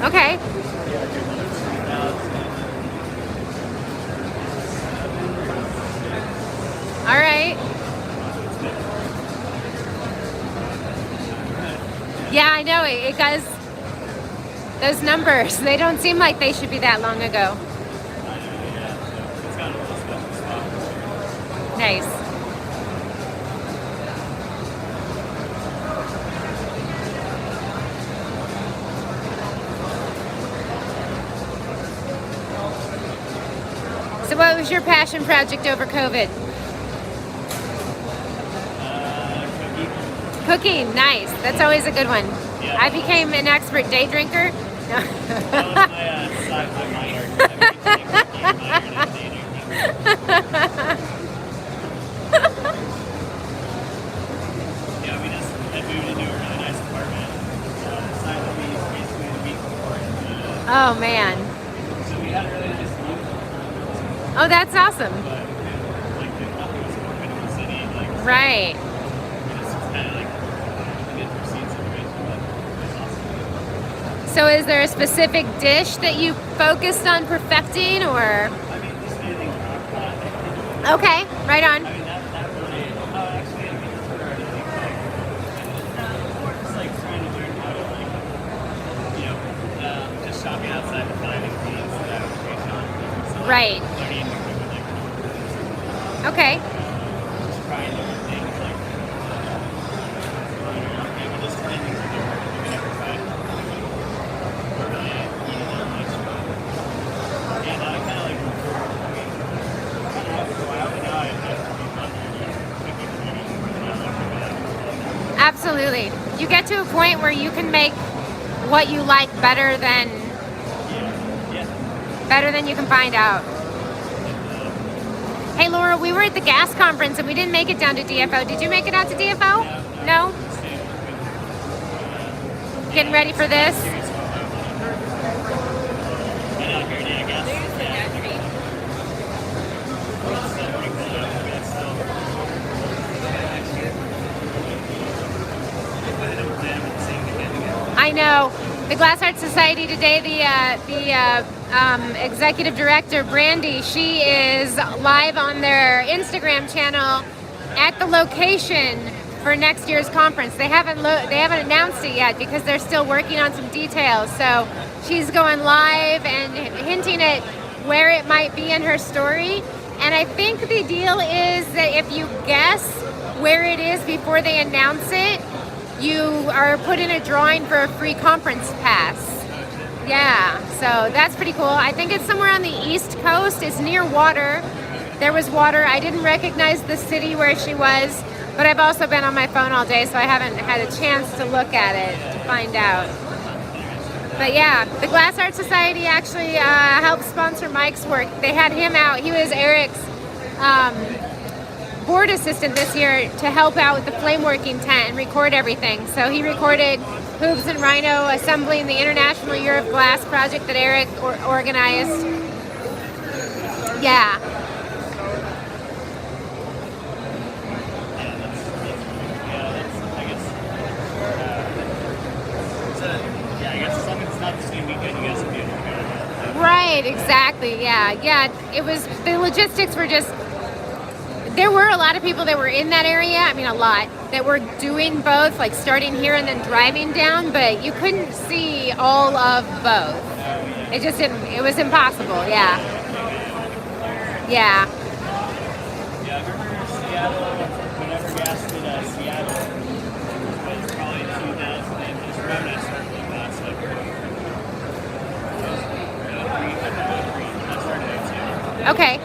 Okay. All right. Yeah, I know it does. Those numbers, they don't seem like they should be that long ago. Nice. So what was your passion project over COVID? Cooking, nice. That's always a good one. Yeah. I became an expert day drinker. No. That was my sci-fi minor. I became a minor. Yeah, we just had moved into a really nice apartment. Signed the lease basically the week before. Oh man. So we had a really nice view. Oh, that's awesome. But like the company was open in the city, like Right. we just kind of like get through seat situation, but it was awesome. So is there a specific dish that you focused on perfecting or? I mean, just anything Okay, right on. I mean, that really, actually, I mean, for anything, more just like trying to learn how to, like, you know, just shopping outside the five ingredients that I was based on. So, like, Right. learning to cook with, like, Okay. just trying different things, like, maybe just trying things different if you never tried. Or really eating that much. And I kind of like, kind of have to go out and now I have to be fun cooking for me. Absolutely. You get to a point where you can make what you like better than you can find out. Hey Laura, we were at the gas conference and we didn't make it down to DFO. Did you make it out to DFO? No? Getting ready for this? I know. The Glass Art Society today, the executive director, Brandy, she is live on their Instagram channel at the location for next year's conference. They haven't announced it yet because they're still working on some details. So she's going live and hinting at where it might be in her story. And I think the deal is that if you guess where it is before they announce it, you are put in a drawing for a free conference pass. Yeah, so that's pretty cool. I think it's somewhere on the East Coast. It's near water. There was water. I didn't recognize the city where she was, but I've also been on my phone all day, so I haven't had a chance to look at it to find out. But yeah, the Glass Art Society actually helped sponsor Mike's work. They had him out. He was Eric's board assistant this year to help out with the flame working tent and record everything. So he recorded Hoobs and Rhino assembling the International Year of Glass project that Eric organized. Yeah. I guess as long as it's not the same weekend, you guys will be able to go. Right, exactly. Yeah. It was, the logistics were just, there were a lot of people that were in that area, I mean a lot, that were doing both, like starting here and then driving down, but you couldn't see all of both. It just didn't, it was impossible, yeah. Yeah. Yeah, I remember Seattle, whenever gas did Seattle, it was probably 2000, and just right when I started with Glass, like, I started there too. Okay.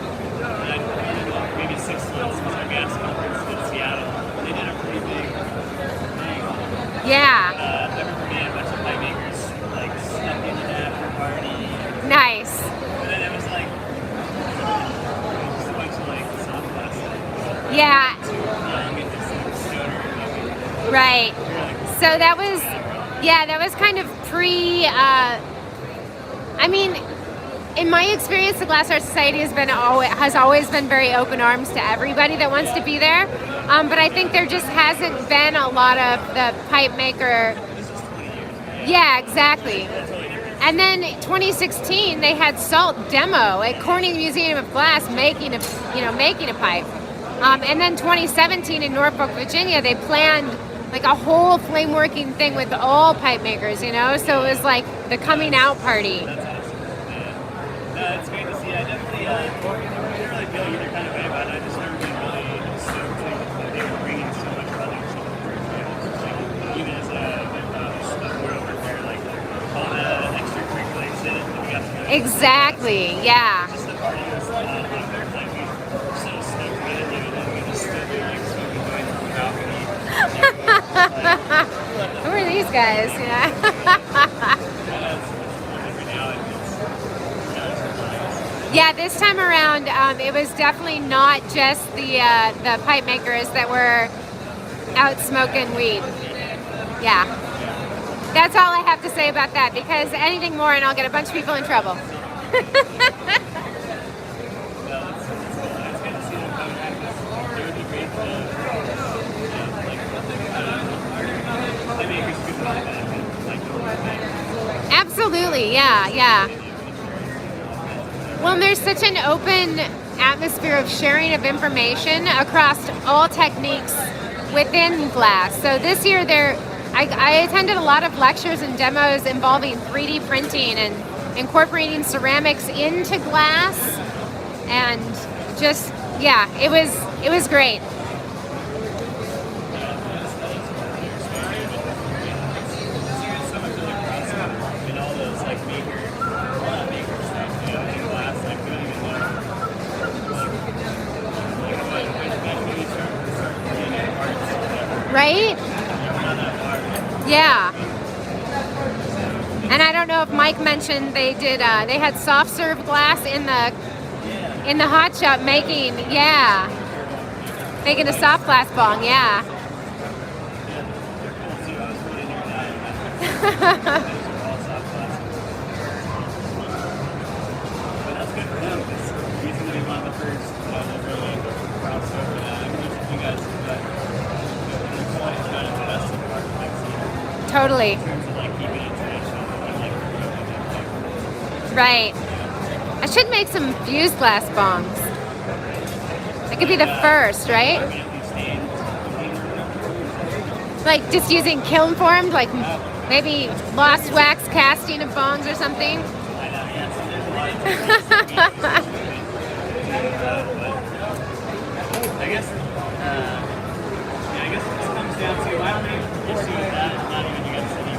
Maybe 6 months was our gas conference in Seattle. They did a pretty big thing. Yeah. I remember me and a bunch of pipe makers like snuck into the after party. Nice. And then it was like just a bunch of like soft plastic. Yeah. Right. So that was, yeah, that was kind of pre, I mean, in my experience, the Glass Art Society has always been very open arms to everybody that wants to be there. But I think there just hasn't been a lot of the pipe maker. Yeah, exactly. And then 2016, they had Salt demo at Corning Museum of Glass making a pipe. And then 2017 in Norfolk, Virginia, they planned like a whole flame working thing with all pipe makers, you know? So it was like the coming out party. It's great to see. I definitely didn't really feel either kind of way about it. I just remember being really stoked that they were bringing so much other stuff. Like, even as a board over there, like all the extracurriculars in it that we got to do. Exactly, yeah. Just the party was like we were so stoked about it, and then we just stood there like smoking joints on the balcony. Who are these guys? Yeah. Yeah, this time around, it was definitely not just the pipe makers that were out smoking weed. Yeah. That's all I have to say about that, because anything more and I'll get a bunch of people in trouble. Absolutely, yeah. Well, there's such an open atmosphere of sharing of information across all techniques within glass. So this year I attended a lot of lectures and demos involving 3D printing and incorporating ceramics into glass, and just, yeah, it was great. Right? Yeah. And I don't know if Mike mentioned they had soft serve glass in the hot shop making a soft glass bong, yeah. Totally. Right. I should make some fused glass bongs. I could be the first, right? Like just using kiln formed, like maybe lost wax casting of bongs or something. I guess it just comes down to I don't even issue with that. It's not even you guys any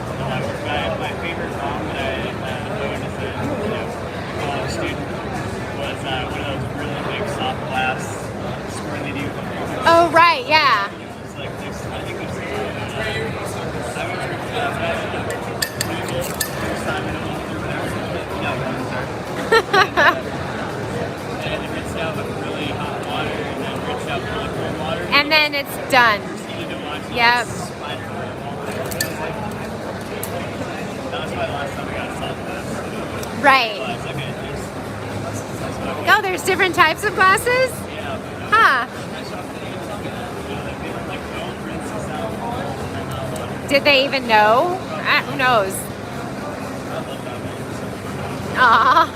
my favorite bong that I owned as a college student was one of those really big soft glass swirly do. Oh right, yeah. It's like this. I think there's I was first time in a month or whatever. And it rinsed out with really hot water, and then rinsed out with really cold water. And then it's done. Yep. That was my last time I got a soft glass. Right. Oh, there's different types of glasses? Huh. Did they even know? Who knows? Aww.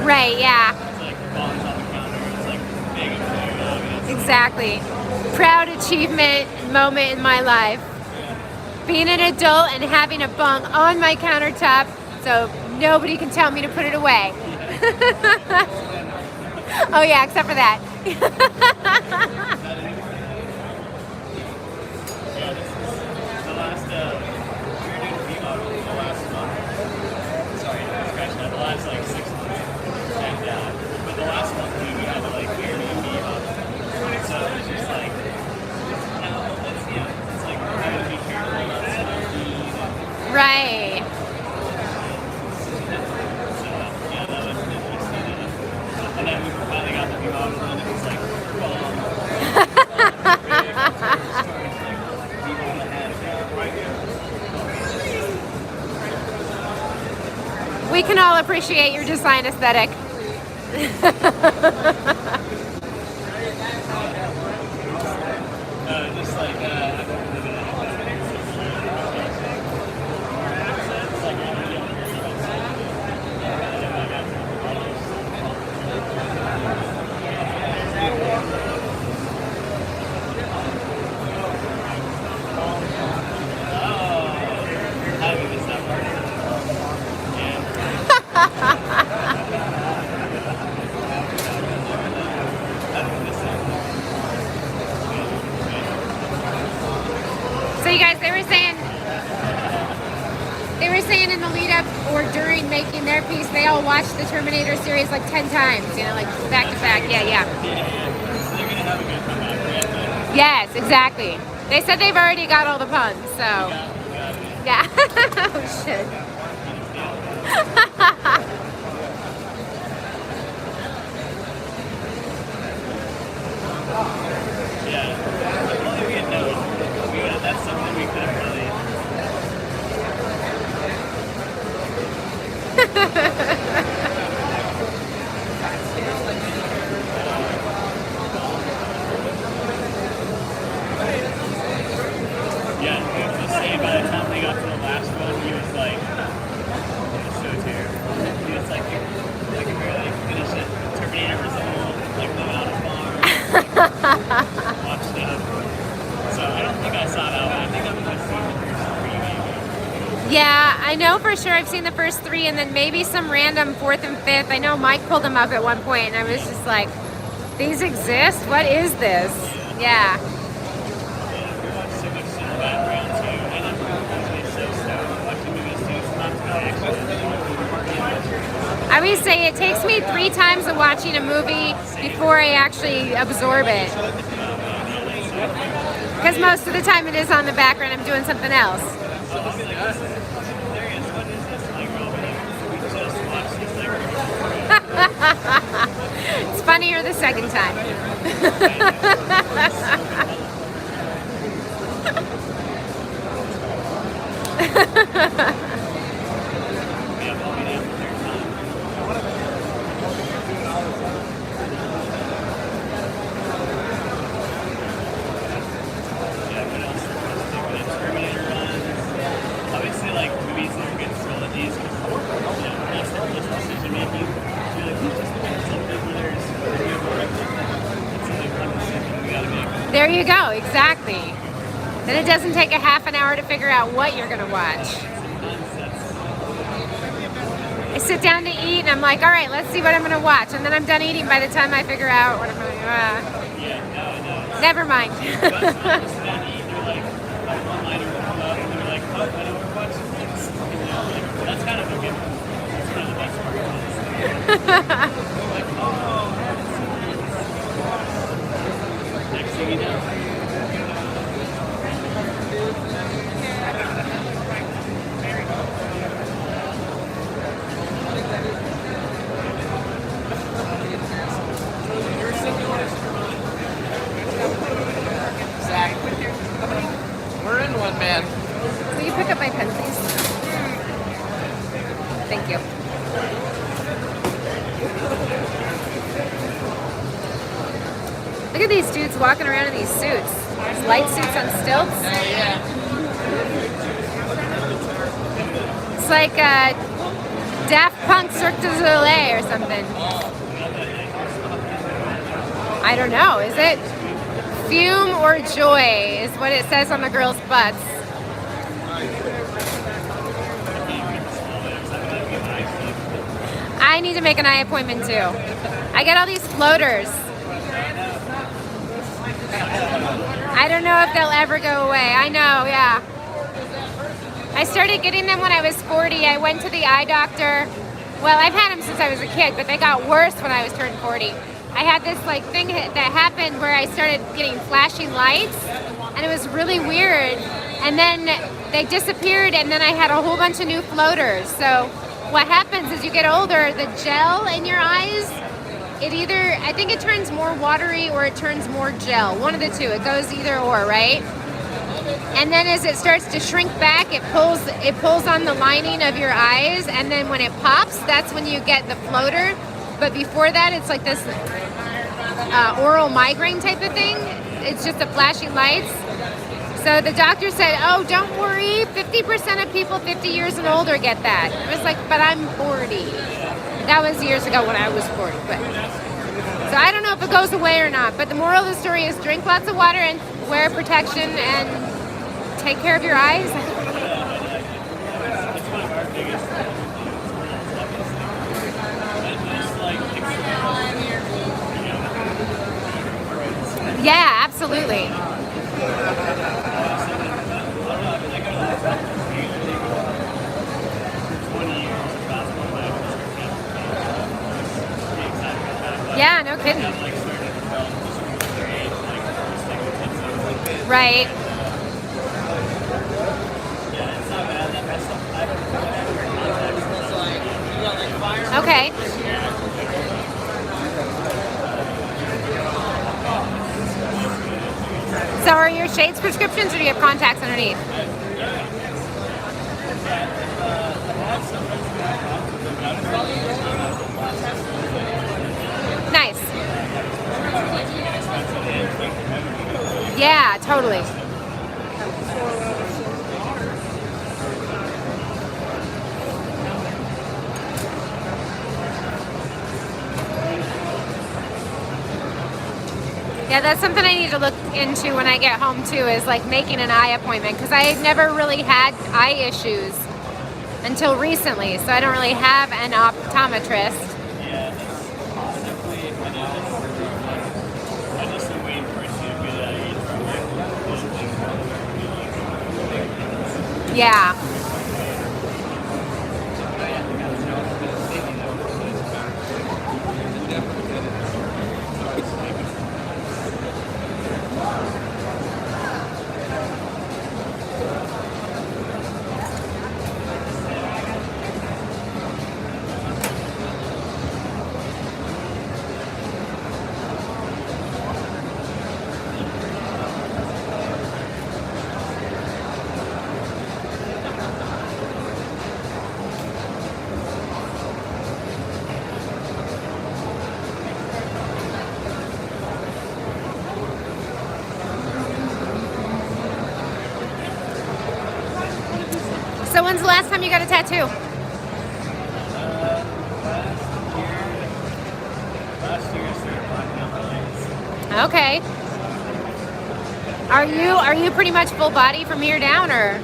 Right, yeah. It's like bongs on the counter. It's like big and blue. Exactly. Proud achievement moment in my life. Being an adult and having a bong on my countertop so nobody can tell me to put it away. Oh yeah, except for that. Yeah, this is the last, we were doing a remodel the last month. Sorry, scratch that. The last like 6 months. And, but the last month we had to like Airbnb up. So it was just like, it's like having to be careful We can all appreciate your design aesthetic. Just like So you guys, they were saying in the lead up or during making their piece, they all watched the Terminator series like 10 times, you know, like back to back. Yeah, yeah. Yes, exactly. They said they've already got all the puns, so. Yeah. Oh shit. yeah. Well, we had known. That's something we could have really. Yeah, he was just saying by the time they got to the last one, he was like, it was so terrible. He was like, I can barely finish it. Terminator was like living on a farm. Watched it. So I don't think I saw that one. I think I've just seen the first three maybe. Yeah, I know for sure I've seen the first three and then maybe some random fourth and fifth. I know Mike pulled them up at one point and I was just like, these exist? What is this? Yeah. So much in the background too. And I'm usually so stoked watching movies too. It's not to action. I always say it takes me 3 times of watching a movie before I actually absorb it. Because most of the time it is on the background, I'm doing something else. It's funnier the second time. Obviously, like movies that are good trilogies, because that's the first decision making. There you go, exactly. Then it doesn't take a half an hour to figure out what you're gonna watch. I sit down to eat and I'm like, all right, let's see what I'm gonna watch. And then I'm done eating by the time I figure out what I'm gonna Never mind. That's kind of a good one. That's kind of the best part. Next thing you know. We're in one, man. Will you pick up my pen, please? Thank you. Look at these dudes walking around in these suits. These light suits on stilts. It's like Daft Punk Cirque du Soleil or something. I don't know, is it? Fume or joy is what it says on the girls' butts. I need to make an eye appointment too. I get all these floaters. I don't know if they'll ever go away. I know, yeah. I started getting them when I was 40. I went to the eye doctor. Well, I've had them since I was a kid, but they got worse when I was turned 40. I had this like thing that happened where I started getting flashing lights, and it was really weird. And then they disappeared, and then I had a whole bunch of new floaters. So what happens is you get older, the gel in your eyes, I think it turns more watery or it turns more gel. One of the two. It goes either or, right? And then as it starts to shrink back, it pulls on the lining of your eyes, and then when it pops, that's when you get the floater. But before that, it's like this oral migraine type of thing. It's just the flashing lights. So the doctor said, oh, don't worry, 50% of people 50 years and older get that. I was like, but I'm 40. That was years ago when I was 40. But so I don't know if it goes away or not. But the moral of the story is drink lots of water and wear protection and take care of your eyes. It's one of our biggest Yeah, absolutely. Yeah, no kidding. Right. Okay. So are your shades prescriptions, or do you have contacts underneath? Nice. Yeah, totally. Yeah, that's something I need to look into when I get home too, is like making an eye appointment, because I never really had eye issues until recently, so I don't really have an optometrist. Yeah, that's possibly, I just am waiting for it to get out. Yeah. So when's the last time you got a tattoo? Last year, Okay. Are you pretty much full body from here down, or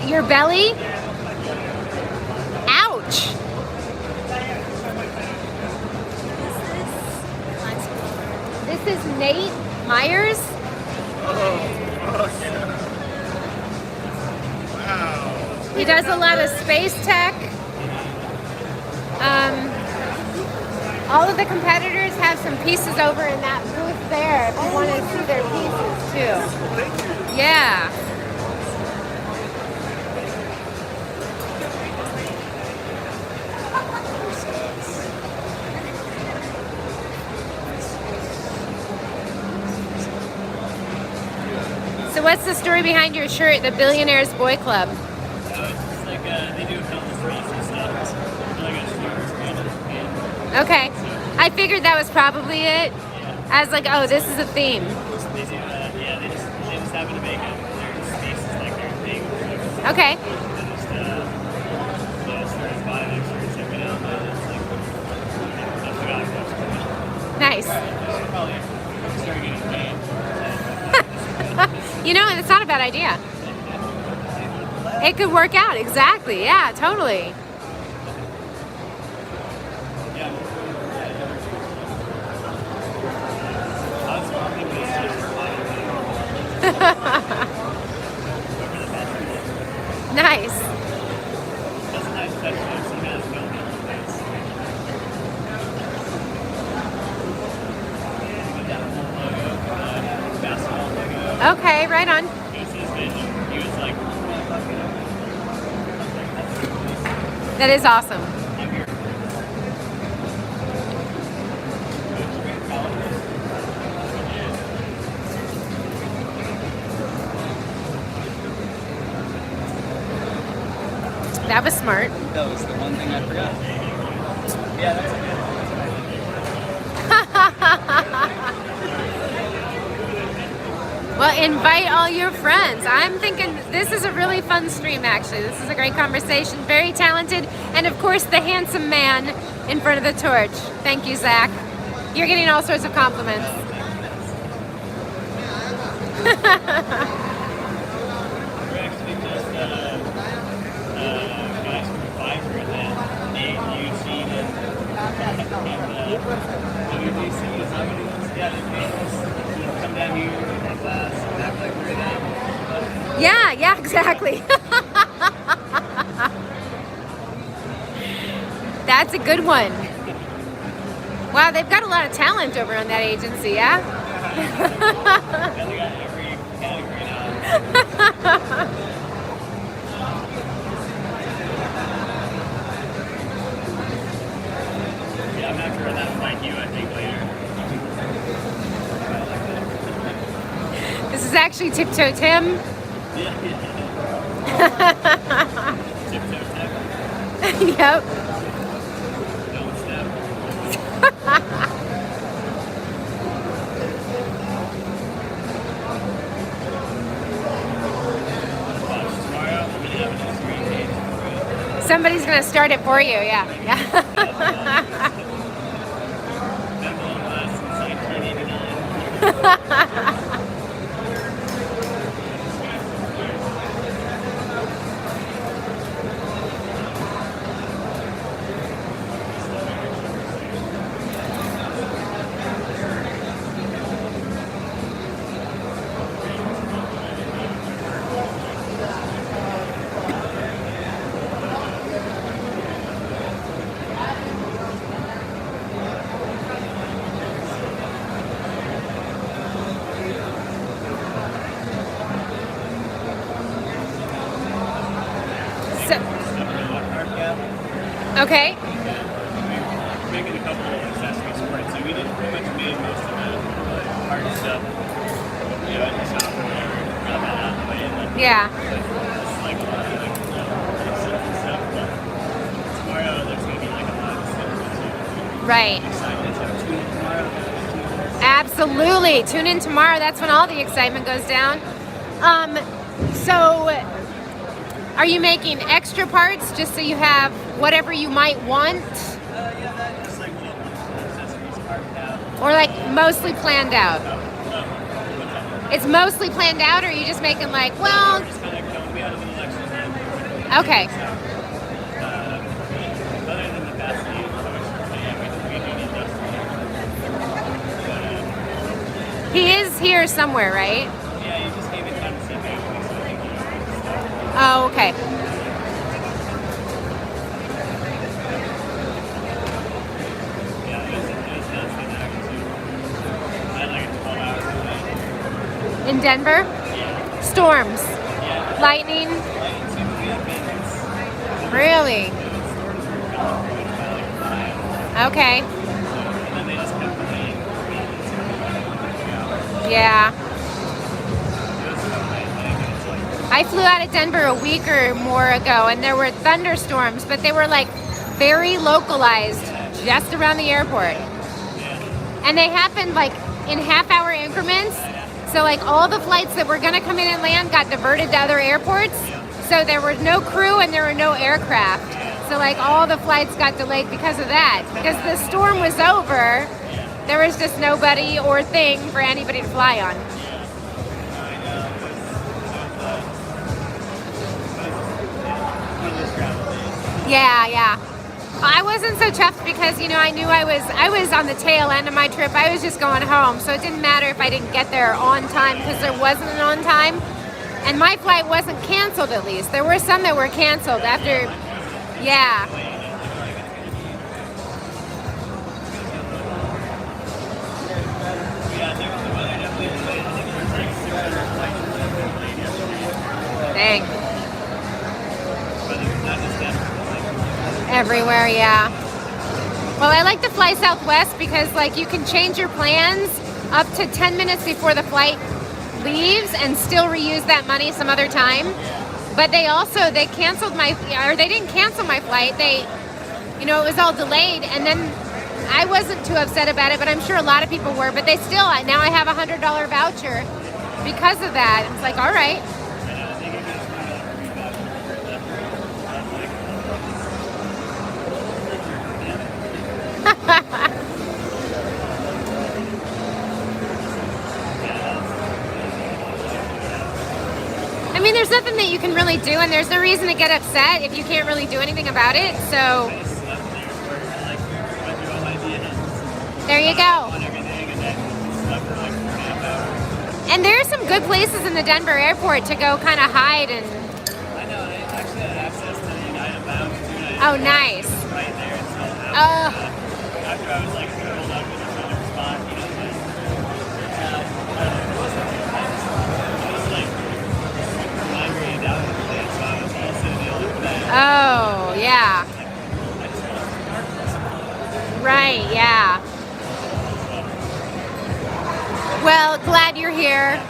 your belly? Ouch. This is Nate Myers. He does a lot of space tech. All of the competitors have some pieces over in that booth there if you want to see their pieces too. Yeah. So what's the story behind your shirt, the Billionaires Boy Club? it's like they do countless races and stuff. Like a student's brand. Okay. I figured that was probably it. I was like, oh, this is a theme. They do yeah, they just happen to make it. Their space is like their thing. Okay. They just started buying their shirts every now and then. It's like, I forgot what's going on. Nice. Probably started getting paid. You know, it's not a bad idea. It could work out, exactly. Yeah, totally. Nice. That's a nice touch. Some guys don't get the face. Basketball logo. Okay, right on. It was his vision. He was like, That is awesome. I'm here. That was smart. That was the one thing I forgot. Yeah, that's okay. Well, invite all your friends. I'm thinking this is a really fun stream, actually. This is a great conversation, very talented, and of course the handsome man in front of the torch. Thank you, Zach. You're getting all sorts of compliments. We're actually just guys from Fiverr that Nate, Eusheen, and WJC is how many ones? Yeah, they paid us to come down here and act like we're them. Yeah, exactly. That's a good one. Wow, they've got a lot of talent over on that agency, yeah? Yeah, they got every category now. Yeah, I'm not sure that like you, I think later. This is actually Tiptoe Tim. Yeah. Tiptoe tap. Yep. Don't step. Tomorrow, I'm gonna have an screen page for it. Somebody's gonna start it for you, yeah. Been blown last since 1989. Okay. We're making a couple of accessories for it, so we did pretty much made most of the hard stuff, you know, in the shop or whatever, got that out of the way, and then Yeah. it's like a lot of like, you know, simple stuff, but tomorrow there's going to be like a lot of stuff too. Right. Excited to tune in tomorrow. Absolutely. Tune in tomorrow. That's when all the excitement goes down. So are you making extra parts just so you have whatever you might want? Yeah, that just like little accessories carved out. Or like mostly planned out? It's mostly planned out, or are you just making like, well, Just kind of going, we had a little extra time. okay. Other than the best news, we do need those. He is here somewhere, right? Yeah, you just came in time to see me. Oh, okay. Yeah, it was nuts in there too. I had like a 12 hours delay. In Denver? Yeah. Storms. Yeah. Lightning. Like, it seemed to be a maintenance. Really? The storms were gone pretty much by like 5. Okay. And then they just kept delaying maintenance and everything. Yeah. It was a nice thing. It's like, I flew out of Denver a week or more ago, and there were thunderstorms, but they were like very localized just around the airport. And they happened like in half-hour increments. So like all the flights that were gonna come in and land got diverted to other airports. So there was no crew and there were no aircraft. So like all the flights got delayed because of that. Because the storm was over, there was just nobody or thing for anybody to fly on. Yeah. I wasn't so chuffed because, you know, I knew I was on the tail end of my trip. I was just going home, so it didn't matter if I didn't get there on time because there wasn't an on time. And my flight wasn't canceled, at least. There were some that were canceled after, yeah. Dang. Everywhere, yeah. Well, I like to fly Southwest because like you can change your plans up to 10 minutes before the flight leaves and still reuse that money some other time. But they canceled they didn't cancel my flight. It was all delayed, and then I wasn't too upset about it, but I'm sure a lot of people were. But now I have a $100 voucher because of that. It's like, all right. I mean, there's nothing that you can really do, and there's no reason to get upset if you can't really do anything about it. So there you go. And there's some good places in the Denver airport to go kind of hide and. I know. I actually had access to the United Lounge too. Oh, nice. Right there until after I was like pulled up in this other spot, it was like super migrated out of the place, so I was also dealing with that. Oh, yeah. Right, yeah. Well, glad you're here.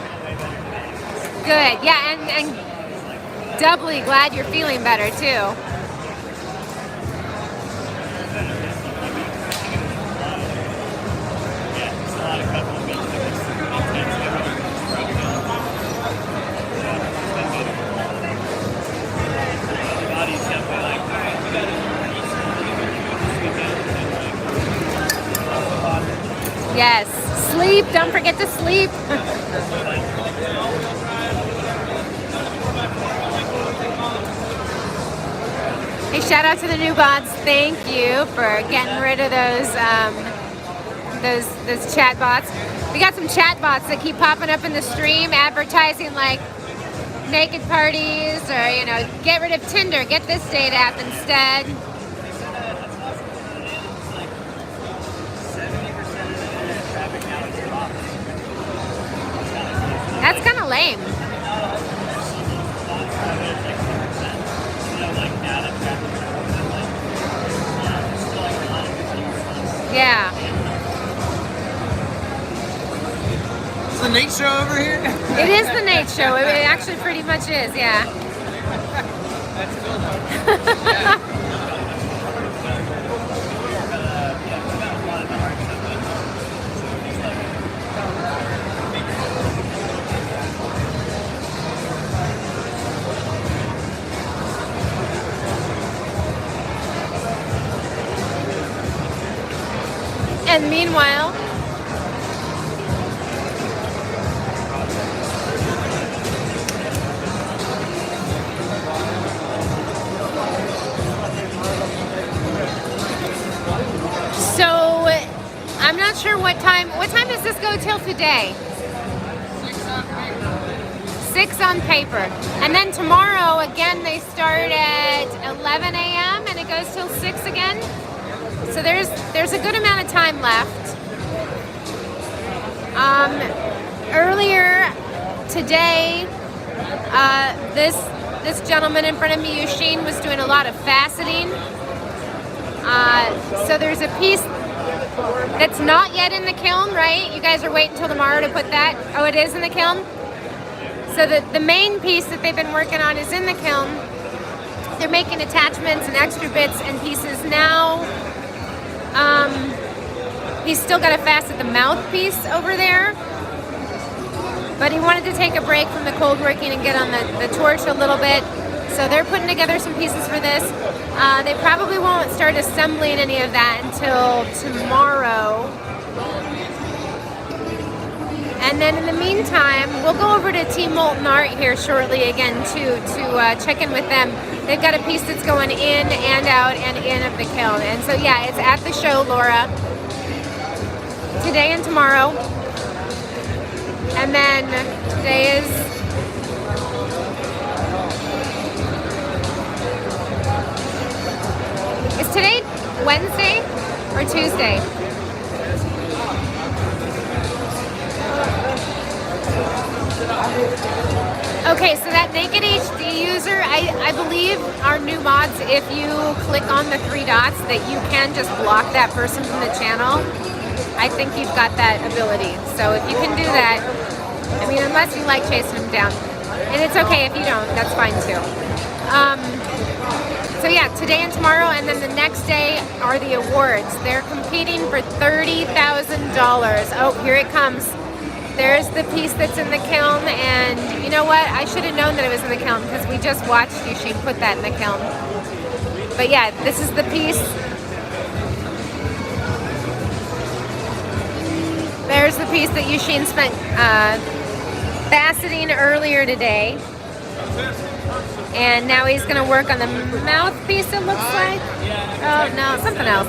Good, yeah, and doubly glad you're feeling better too. Yes, sleep, don't forget to sleep. Hey, shout out to the new bots. Thank you for getting rid of those chat bots. We got some chat bots that keep popping up in the stream advertising like naked parties or, get rid of Tinder, get this date app instead. That's kind of lame. Yeah. Is the Nate Show over here? It is the Nate Show. It actually pretty much is, yeah. That's cool though. Yeah. And meanwhile, so I'm not sure what time does this go till today? 6 on paper. And then tomorrow, again, they start at 11 a.m. and it goes till 6 again. So there's a good amount of time left. Earlier today, this gentleman in front of me, Eusheen, was doing a lot of faceting. So there's a piece that's not yet in the kiln, right? You guys are waiting until tomorrow to put that. Oh, it is in the kiln? So the main piece that they've been working on is in the kiln. They're making attachments and extra bits and pieces now. He's still got to facet the mouthpiece over there, but he wanted to take a break from the cold working and get on the torch a little bit. So they're putting together some pieces for this. They probably won't start assembling any of that until tomorrow. And then in the meantime, we'll go over to Team Molten Art here shortly again to check in with them. They've got a piece that's going in and out and in of the kiln. And so yeah, it's at the show, Laura, today and tomorrow. And then today is today Wednesday or Tuesday? Okay, so that Naked HD user, I believe our new mods, if you click on the 3 dots, that you can just block that person from the channel. I think you've got that ability. So if you can do that, I mean, unless you like chasing them down. And it's okay if you don't, that's fine too. So yeah, today and tomorrow, and then the next day are the awards. They're competing for $30,000. Oh, here it comes. There's the piece that's in the kiln, and you know what? I should have known that it was in the kiln because we just watched Eusheen put that in the kiln. But yeah, this is the piece. There's the piece that Eusheen spent faceting earlier today. And now he's gonna work on the mouthpiece, it looks like. Oh no, something else.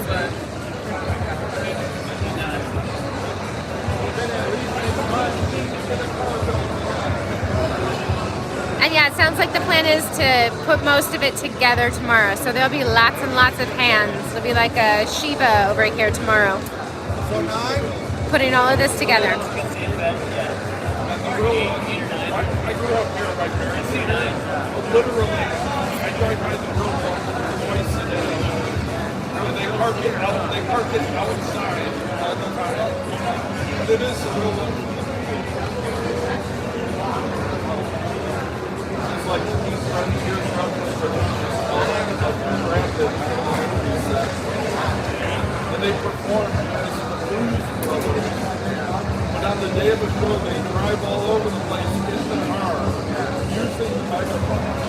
And yeah, it sounds like the plan is to put most of it together tomorrow. So there'll be lots and lots of hands. There'll be like a Shiva over here tomorrow. Putting all of this together. I grew up here at my parents' literally, I drive by the road twice a day. And they park it outside all the time. But it is a real it's like these friends here from and they perform as the Blues Brothers. But on the day of the show, they drive all over the place in the car, using the microphone.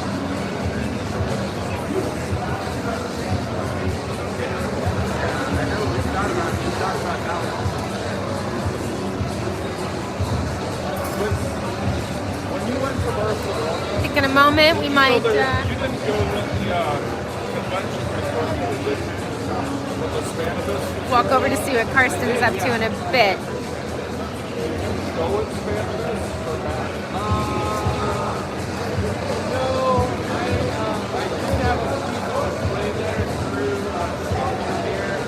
When you went to Barcelona, I think in a moment we might. you didn't go with the convention with the Spanish. Walk over to see what Karsten's up to in a bit. Go with Spanish or not? No, I did have a people play there through here.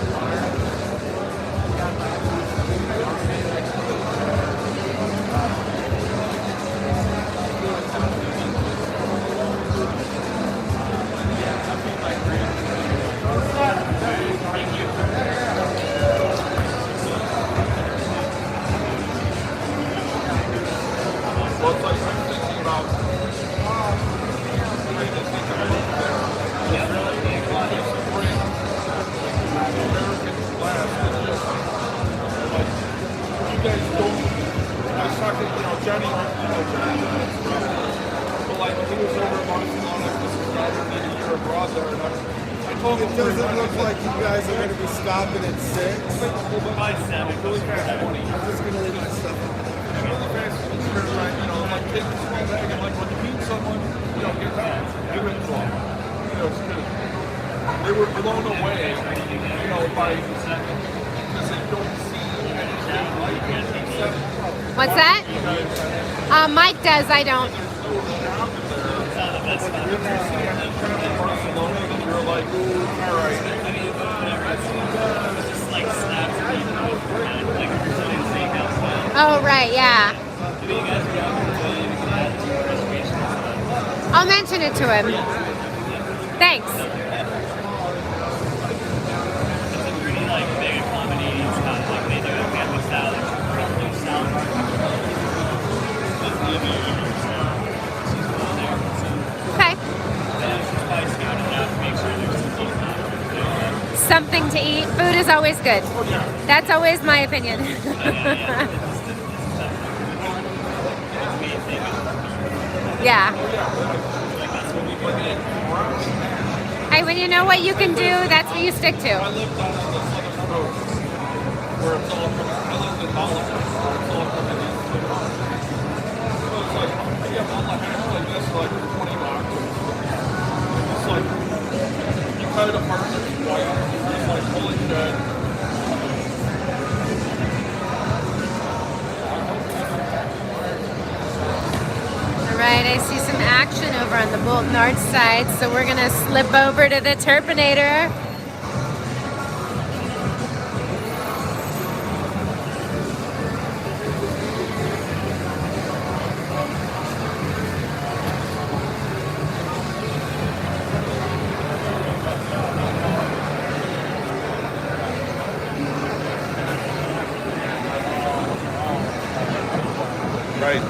Well, it's like I'm thinking about American class. You guys don't. I was talking, Johnny, but like he was over in Barcelona, this is rather than a year abroad there, and I told him It doesn't look like you guys are going to be stopping at 6. By 7. really fast 20. I'm just going to leave my stuff. Really fast, like kids in small bag, and like when you meet someone, get that, give it to them. It's good. They were blown away, by because they don't see anything like it except What's that? Mike does, I don't. Barcelona, and you're like, ooh, all right. Oh, right, yeah. I'll mention it to him. Thanks. Okay. Something to eat. Food is always good. That's always my opinion. Yeah. Hey, when you know what you can do, that's what you stick to. I lived on the southern coast where it's all from, I lived in Holland, where it's all from the east. So it's like, you have all the hats like this, like $20. It's like, you cut it apart, it's white, it's like, holy shit. Alright, I see some action over on the Molten Art side, so we're gonna slip over to the Turpinator. Right.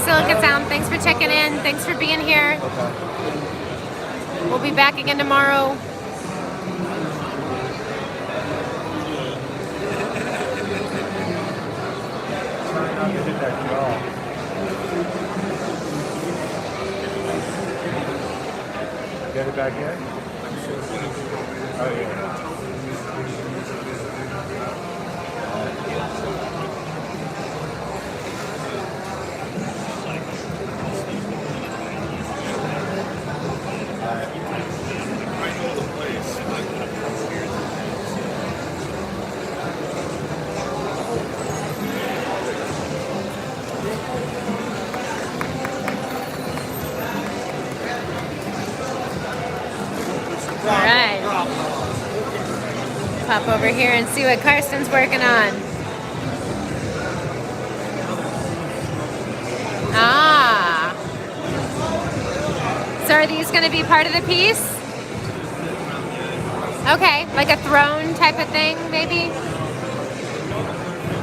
Silica Sound. Thanks for checking in. Thanks for being here. Okay. We'll be back again tomorrow. Try not to hit that jaw. Get it back in? Oh, yeah. Alright. Pop over here and see what Carsten's working on. Ah. So are these going to be part of the piece? Okay, like a throne type of thing, maybe?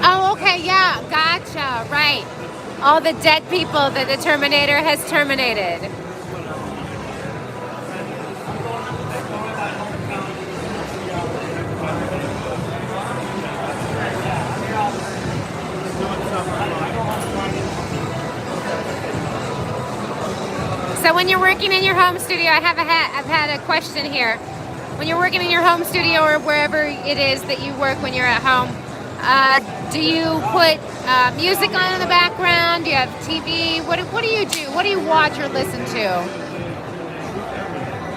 Oh, okay, yeah, gotcha, right. All the dead people that the Terminator has terminated. So when you're working in your home studio, I've had a question here. When you're working in your home studio or wherever it is that you work when you're at home, do you put music on in the background? Do you have TV? What do you do? What do you watch or listen to?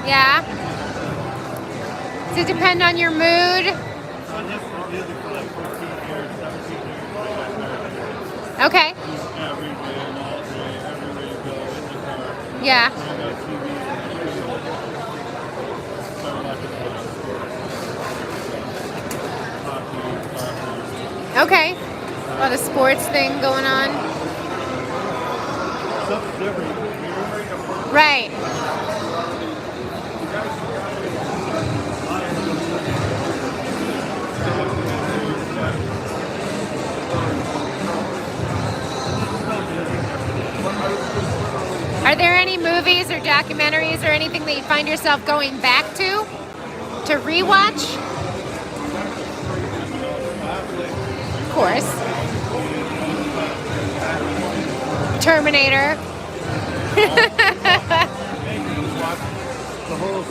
Yeah? Does it depend on your mood? Okay. Yeah. Okay. A lot of sports thing going on. Right. Are there any movies or documentaries or anything that you find yourself going back to rewatch? Of course. Terminator. The whole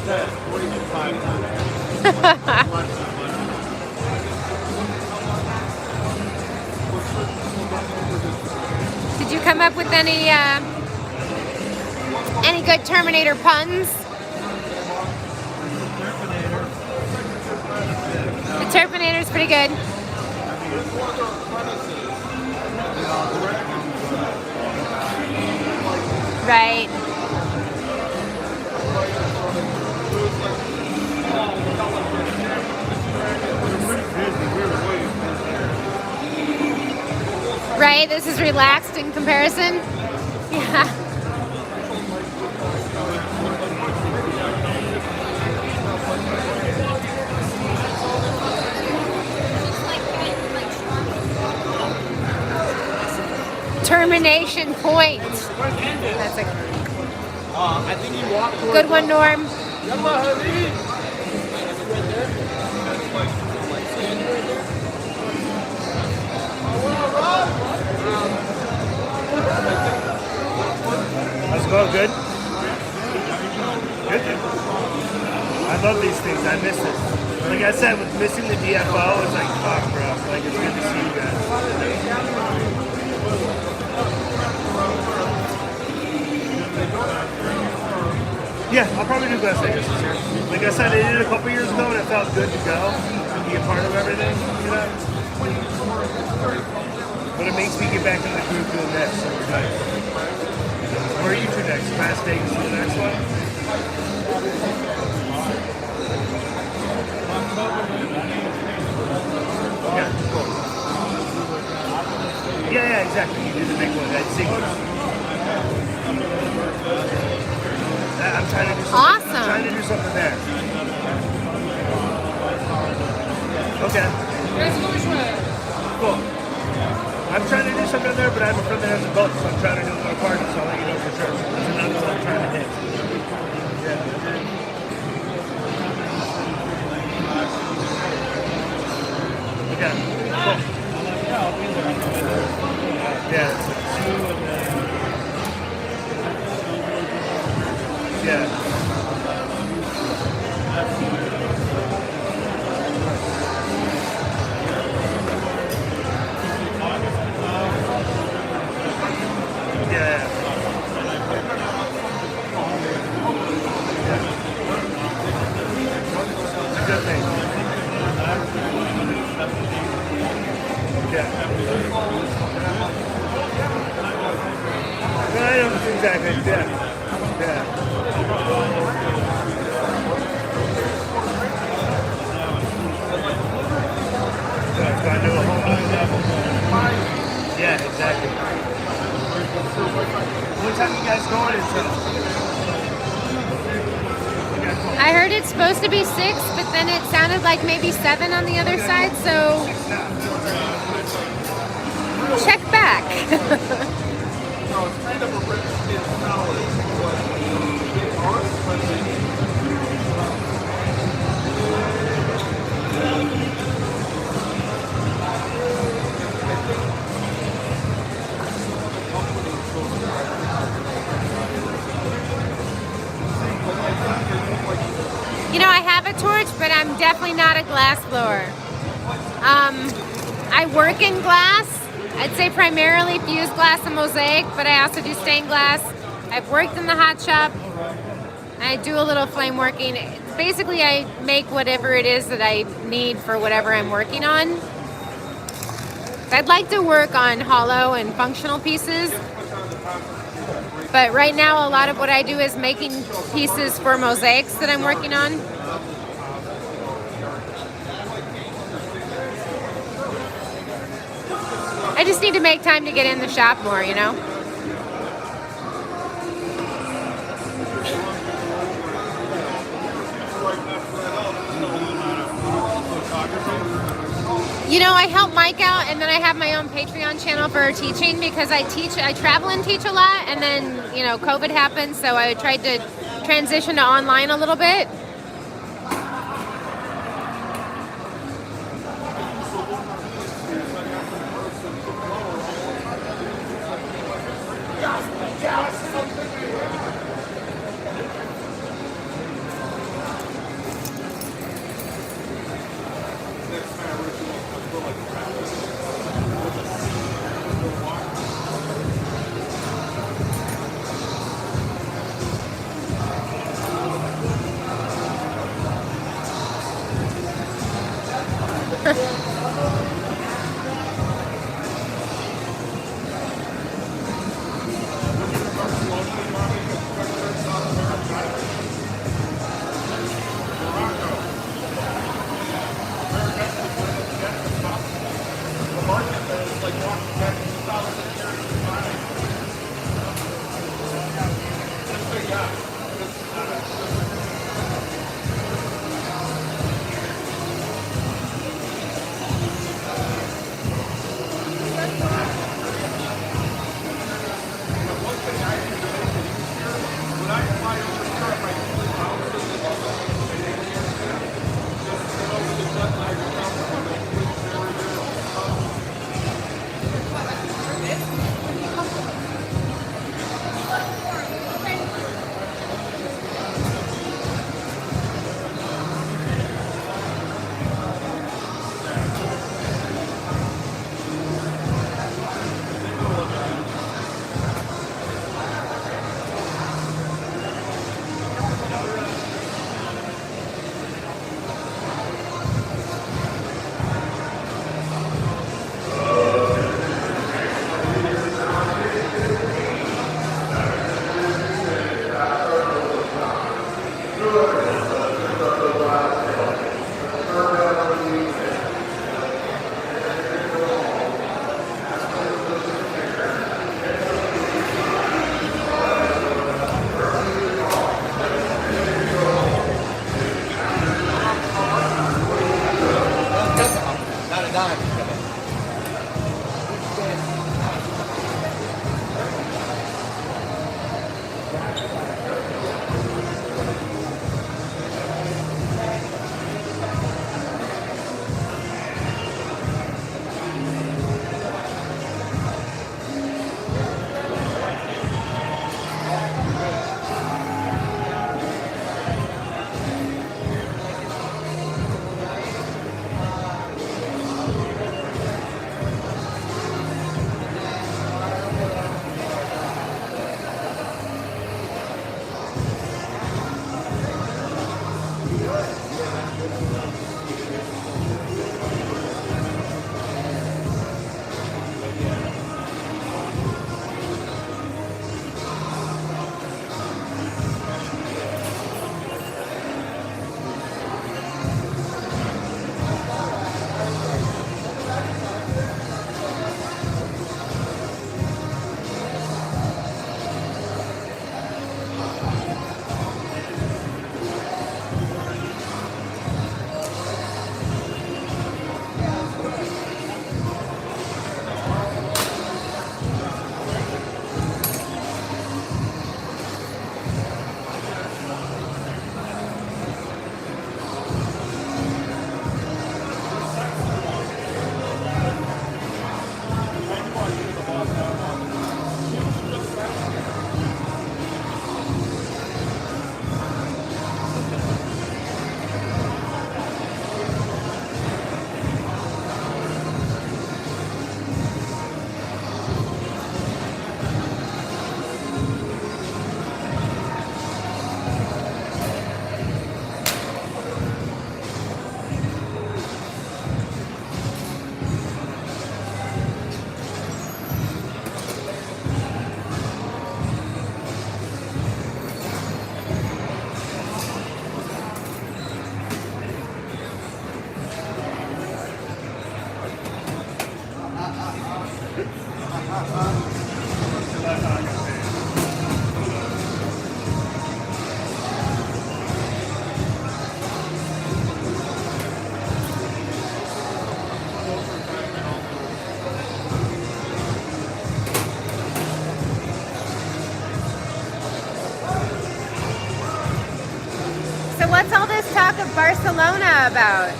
set, 45 times. Did you come up with any good Terminator puns? The Terminator's pretty good. Right. Right, this is relaxed in comparison. Yeah. Termination point. That's a I think you walk towards good one, Norm. How's it going? Good? Good. I love these things. I miss it. Like I said, with missing the DFO, it's like, fuck, bro. Like, it's good to see you guys. Yeah, I'll probably do Glass Vegas this year. Like I said, I did it a couple years ago and it felt good to go and be a part of everything, you know? But it makes me get back in the groove doing this. So it's nice. Where are you two next? Glass Vegas to the next one? Yeah, cool. Yeah, exactly. You did the big one. That sequence. I'm trying to do something. Awesome. I'm trying to do something there. Okay. Cool. I'm trying to do something in there, but I have a friend that has a boat, so I'm trying to do my part, so I'll let you know for sure. That's another one I'm trying to hit. Yeah. Okay. Cool. Yeah. Yeah. Yeah. It's a good thing. Yeah. No, I don't exactly. Yeah. Yeah. So it's going to do a whole new level. Yeah, exactly. What time you guys going until? I heard it's supposed to be 6, but then it sounded like maybe 7 on the other side, so check back. No, it's kind of a red skin salad, You know, I have a torch, but I'm definitely not a glass blower. I work in glass. I'd say primarily fused glass and mosaic, but I also do stained glass. I've worked in the hot shop. I do a little flame working. Basically, I make whatever it is that I need for whatever I'm working on. I'd like to work on hollow and functional pieces, but right now a lot of what I do is making pieces for mosaics that I'm working on. I just need to make time to get in the shop more, you know? You know, I help Mike out, and then I have my own Patreon channel for teaching because I travel and teach a lot, and then, you know, COVID happened, so I tried to transition to online a little bit. So what's all this talk of Barcelona about?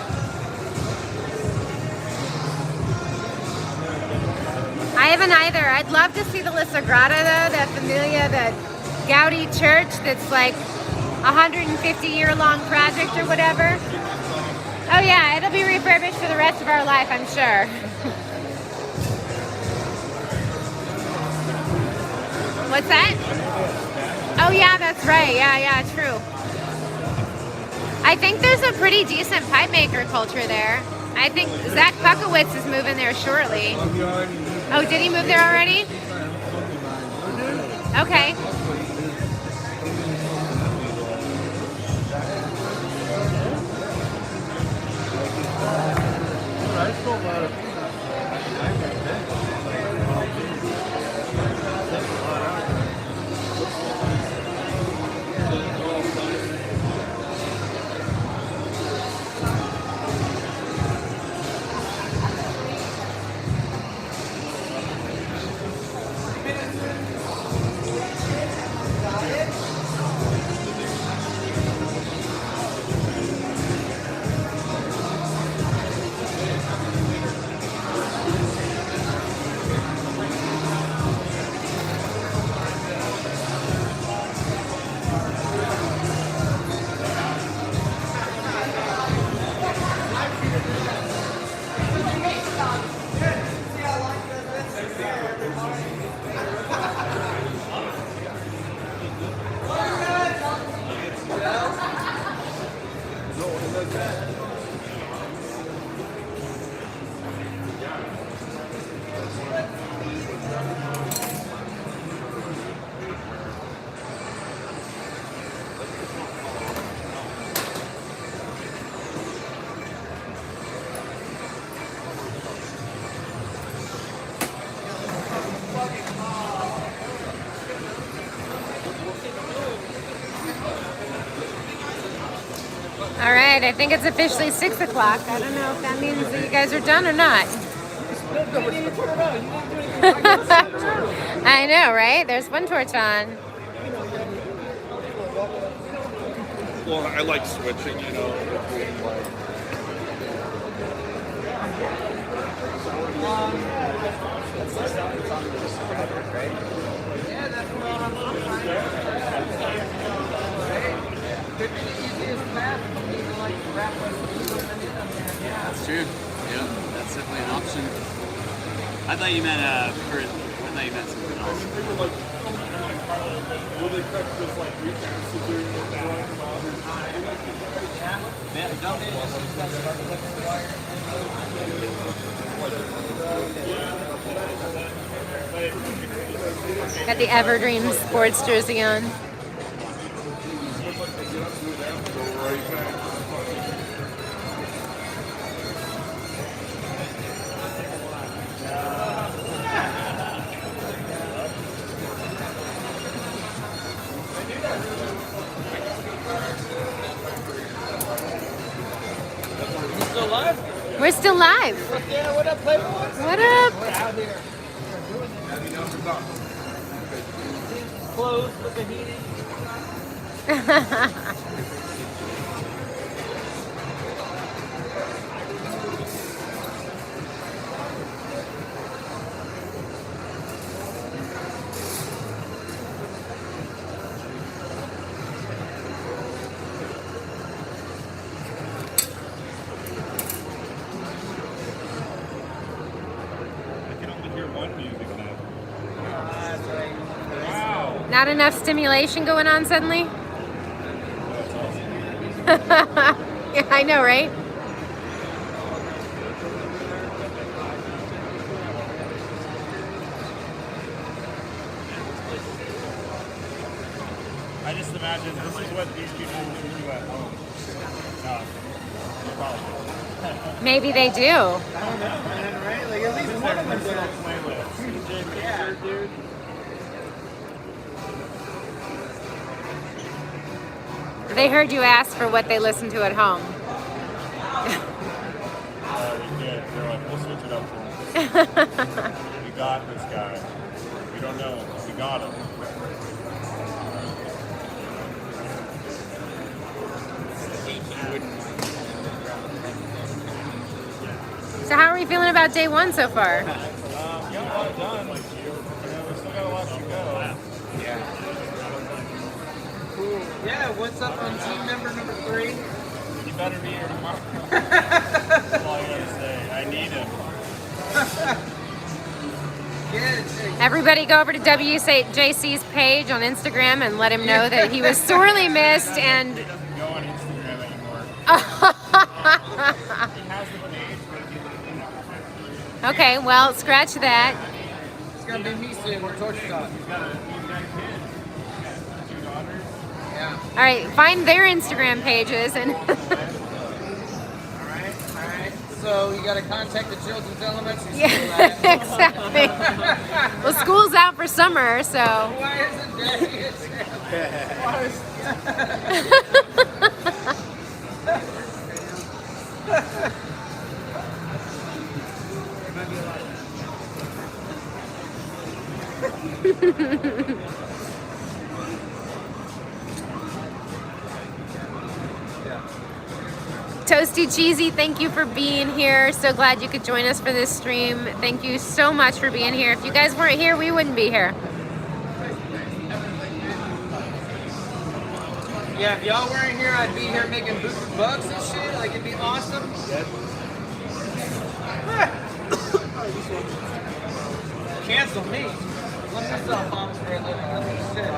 I haven't either. I'd love to see the La Sagrada though, the Familia, the Gaudi church that's like 150-year-long project or whatever. Oh yeah, it'll be refurbished for the rest of our life, I'm sure. What's that? Oh yeah, that's right. Yeah, true. I think there's a pretty decent pipe maker culture there. I think Zach Puckowitz is moving there shortly. Oh, did he move there already? Okay. All right, I think it's officially 6 o'clock. I don't know if that means that you guys are done or not. I know, right? There's one torch on. Well, I like switching, you know. Between, like, That's true. Yeah, that's definitely an option. I thought you meant something else. they were like, will they cut this like weekends to do Got the Everdream sports jersey on. We're still live. Yeah, what up, Playboy? What up? We're out here. Closed with the heating. Not enough stimulation going on suddenly? Yeah, I know, right? I just imagine this is what these people do at home. No, probably. Maybe they do. I don't know, man, right? Like, at least one of them's Little a playlist. yeah, dude. They heard you ask for what they listen to at home. We did. They're like, we'll switch it up for him. We got this guy. We don't know him. We got him. So how are we feeling about day one so far? Got a lot done. We still got a lot to go. Yeah, what's up on team member number 3? You better be here tomorrow. That's all I gotta say. I need him. Everybody go over to WJC's page on Instagram and let him know that he was sorely missed and... He doesn't go on Instagram anymore. He has the page, but Okay, well, scratch that. It's gonna be me soon. We're torture talk. he's got a kid. 2 daughters. Yeah. All right, find their Instagram pages and... All right. So you gotta contact the children's elementary school. Yeah, exactly. Well, school's out for summer, so... Why isn't Daddy Toasty Cheesy, thank you for being here. So glad you could join us for this stream. Thank you so much for being here. If you guys weren't here, we wouldn't be here. Yeah, if y'all weren't here, I'd be here making bugs and shit. Like, it'd be awesome. Cancel me. Let me sell bombs for a living. Let me shit.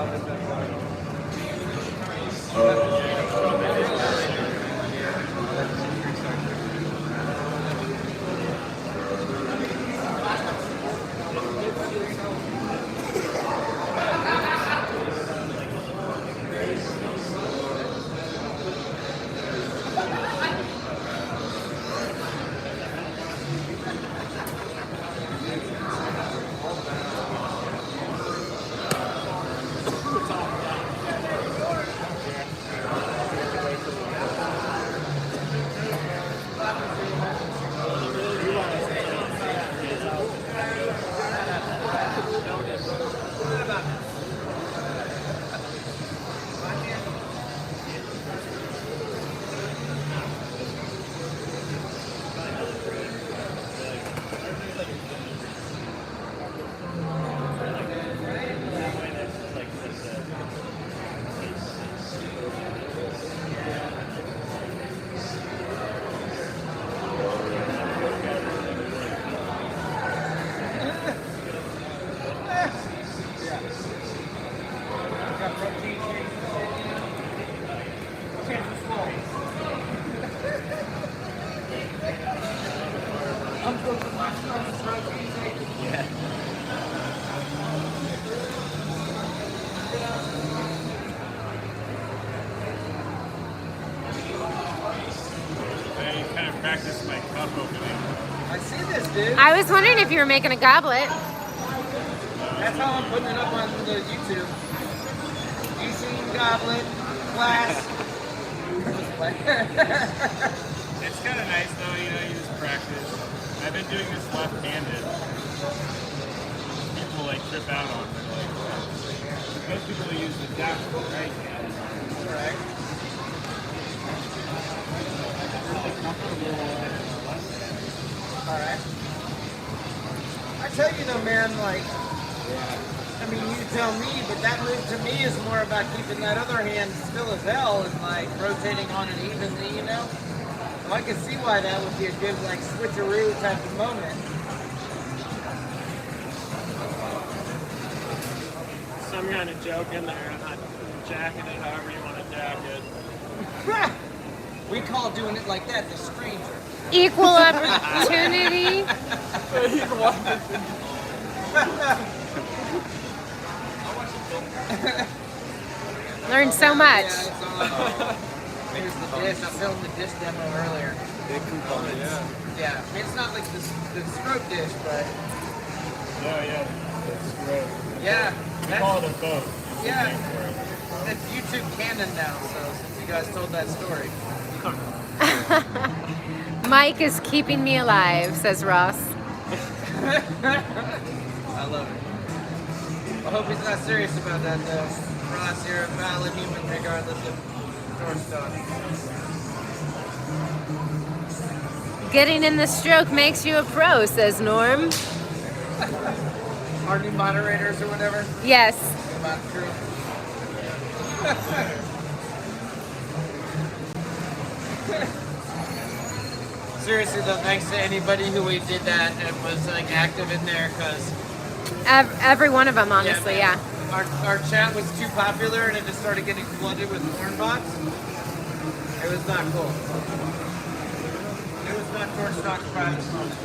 Practice my cup opening. I see this, dude. I was wondering if you were making a goblet. That's how I'm putting it up on the YouTube. Eusheen goblet, glass. It's kind of nice though, you just practice. I've been doing this left-handed. People trip out on it. Most people use the down right hand. Correct. Alright. I tell you though, man, I mean, you tell me, but that move to me is more about keeping that other hand still as hell and rotating on it evenly, So I can see why that would be a good switcheroo type of moment. Some kind of joke in there. I'm not jacking it however you want to jack it. We call doing it like that the stranger. Equal opportunity. Learned so much. Yeah, it's all here's the dish. I filmed the dish demo earlier. Big components. Yeah. I mean, it's not like the stroke dish, but Yeah. It's great. yeah. We call it a boat. Yeah. It's YouTube canon now, so since you guys told that story. Mike is keeping me alive, says Ross. I love it. I hope he's not serious about that, though. Ross, you're a valid human regardless of George Stone. Getting in the stroke makes you a pro, says Norm. Our new moderators or whatever. Yes. Not true. Seriously though, thanks to anybody who we did that and was like active in there, because Every one of them, honestly, yeah. Our chat was too popular and it just started getting flooded with porn bots. It was not cool. It was not George Stock's private moment.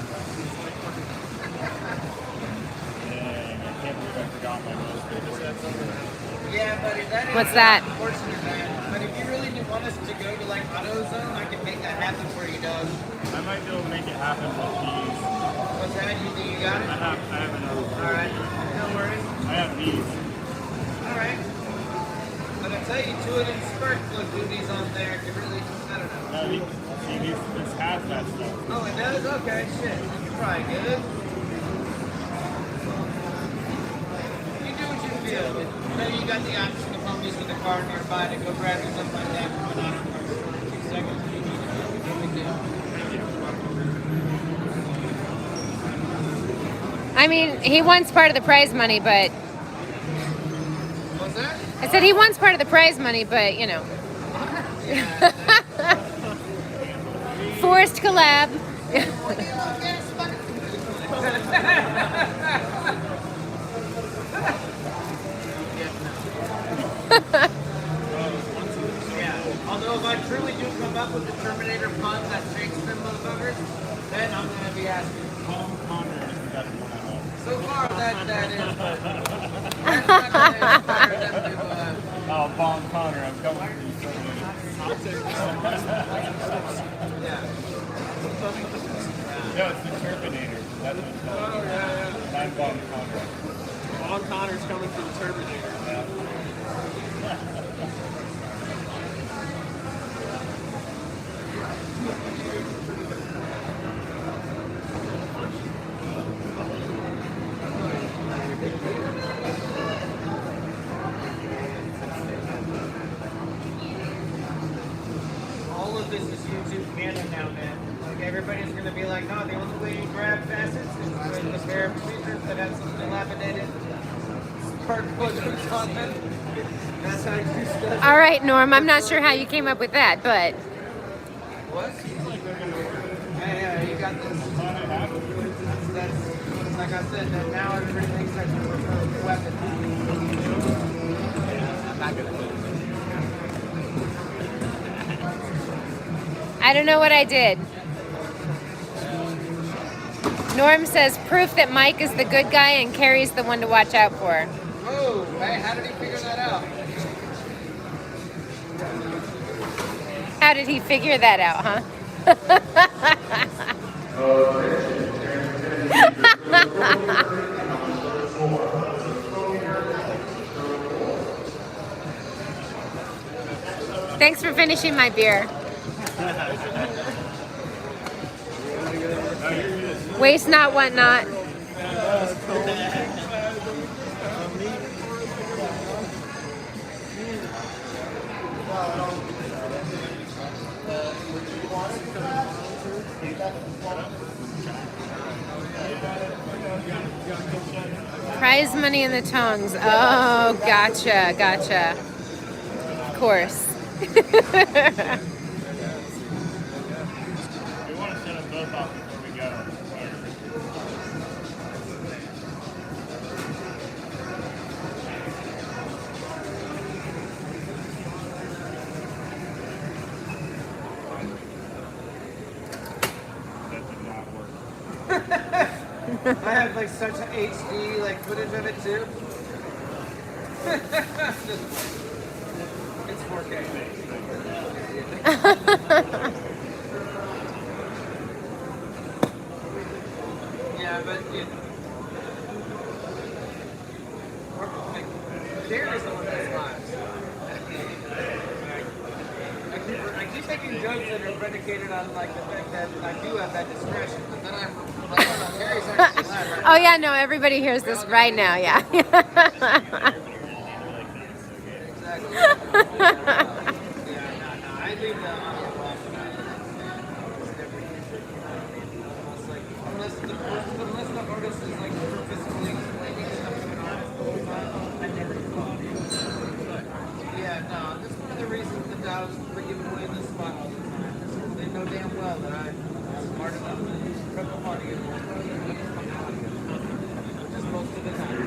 Yeah, buddy, that is What's that? unfortunate, man. But if you really do want us to go to like AutoZone, I can make that happen for you, Doug. I might be able to make it happen with these. What's that? You think you got it? I have another. Alright, no worries. I have these. Alright. But I tell you, two of them spark plug duties on there can really, I don't know. No, see, this has that stuff. Oh, it does? Okay, shit. You're probably good. You do what you feel. You know you got the option of homies with a car nearby to go grab you something like that for $1 2 seconds. No big deal. I mean, he wants part of the prize money, but... What's that? I said he wants part of the prize money, but, you know. Forced collab. Yeah. Although if I truly do come up with the Terminator pun that shakes them motherfuckers, then I'm gonna be asking. So far that is, but that's not gonna inspire them to Oh, Bon Connor, I'm coming for you. yeah. No, it's the Terminator. That's what it's called. Oh, yeah. I'm Bon Connor. Bon Connor's coming for the Terminator. All of this is YouTube canon now, man. Like everybody's gonna be like, no, the only way you grab facets is with the pair of tweezers that have some dilapidated spark plugs on them. That's how you do stuff. All right, Norm, I'm not sure how you came up with that, but... What? Yeah, you got this. That's like I said, that now everybody thinks that's a preferred weapon. I'm not gonna do it. I don't know what I did. Norm says proof that Mike is the good guy and Carrie's the one to watch out for. Oh, hey, how did he figure that out? How did he figure that out, huh? Thanks for finishing my beer. Waste not, want not. Prize money in the tongues. Oh, gotcha, gotcha. Of course. We want to set them both off before we go. That did not work. I have like such an HD like footage of it too. It's 4K. Yeah, but Jerry's the one that's lives. I keep making jokes that are predicated on like the fact that I do have that discretion, but then I'm like, oh no, Jerry's actually live right now. Oh yeah, no, everybody hears this right now, yeah. Exactly. Yeah, no, I leave the audio off. most of the list of artists is like purposefully explaining stuff going on all the time. I never thought. Yeah, no, that's one of the reasons that I was giving away this spot all the time. They know damn well that I'm smart enough to cut the money. Just most of the time.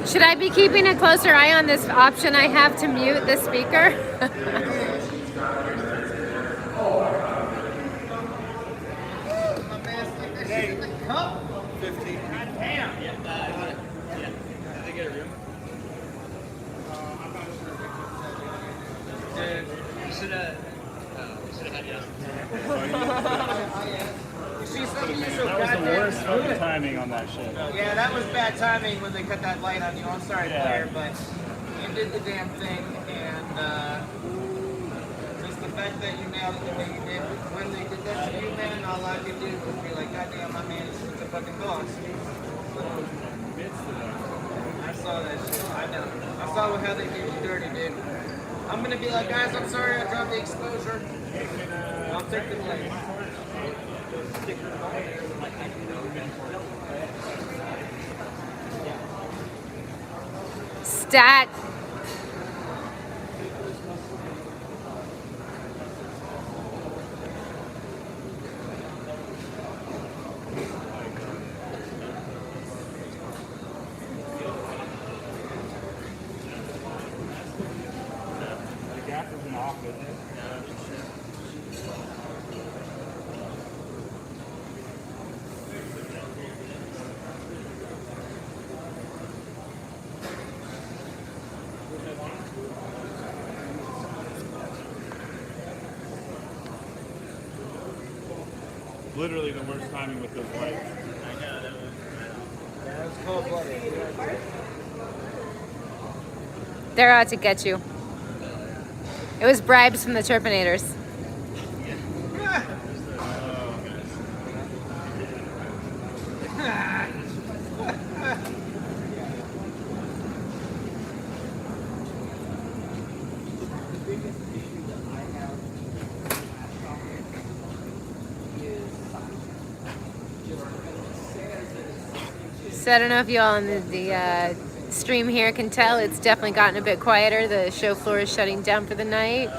Should I be keeping a closer eye on this option I have to mute the speaker? My man, stick that shit in the cup. 15. Damn. Did they get a room? Dude, we should have had you. You see something you so That was the goddamn worst fucking good. timing on that shit. Yeah, that was bad timing when they cut that light on you. I'm sorry, Yeah. Claire, but you did the damn thing, and just the fact that you nailed it the way you did. When they did that to you, man, all I could do was be like, goddamn, my man is such a fucking boss. I saw that shit. I know. I saw how they did you dirty, dude. I'm gonna be like, guys, I'm sorry I dropped the exposure. I'll take the blame. Stat. The gap isn't off, is it? Literally the worst timing with those lights. That was cold-blooded. They're out to get you. It was bribes from the Turpinators. So I don't know if you all in the stream here can tell, it's definitely gotten a bit quieter. The show floor is shutting down for the night.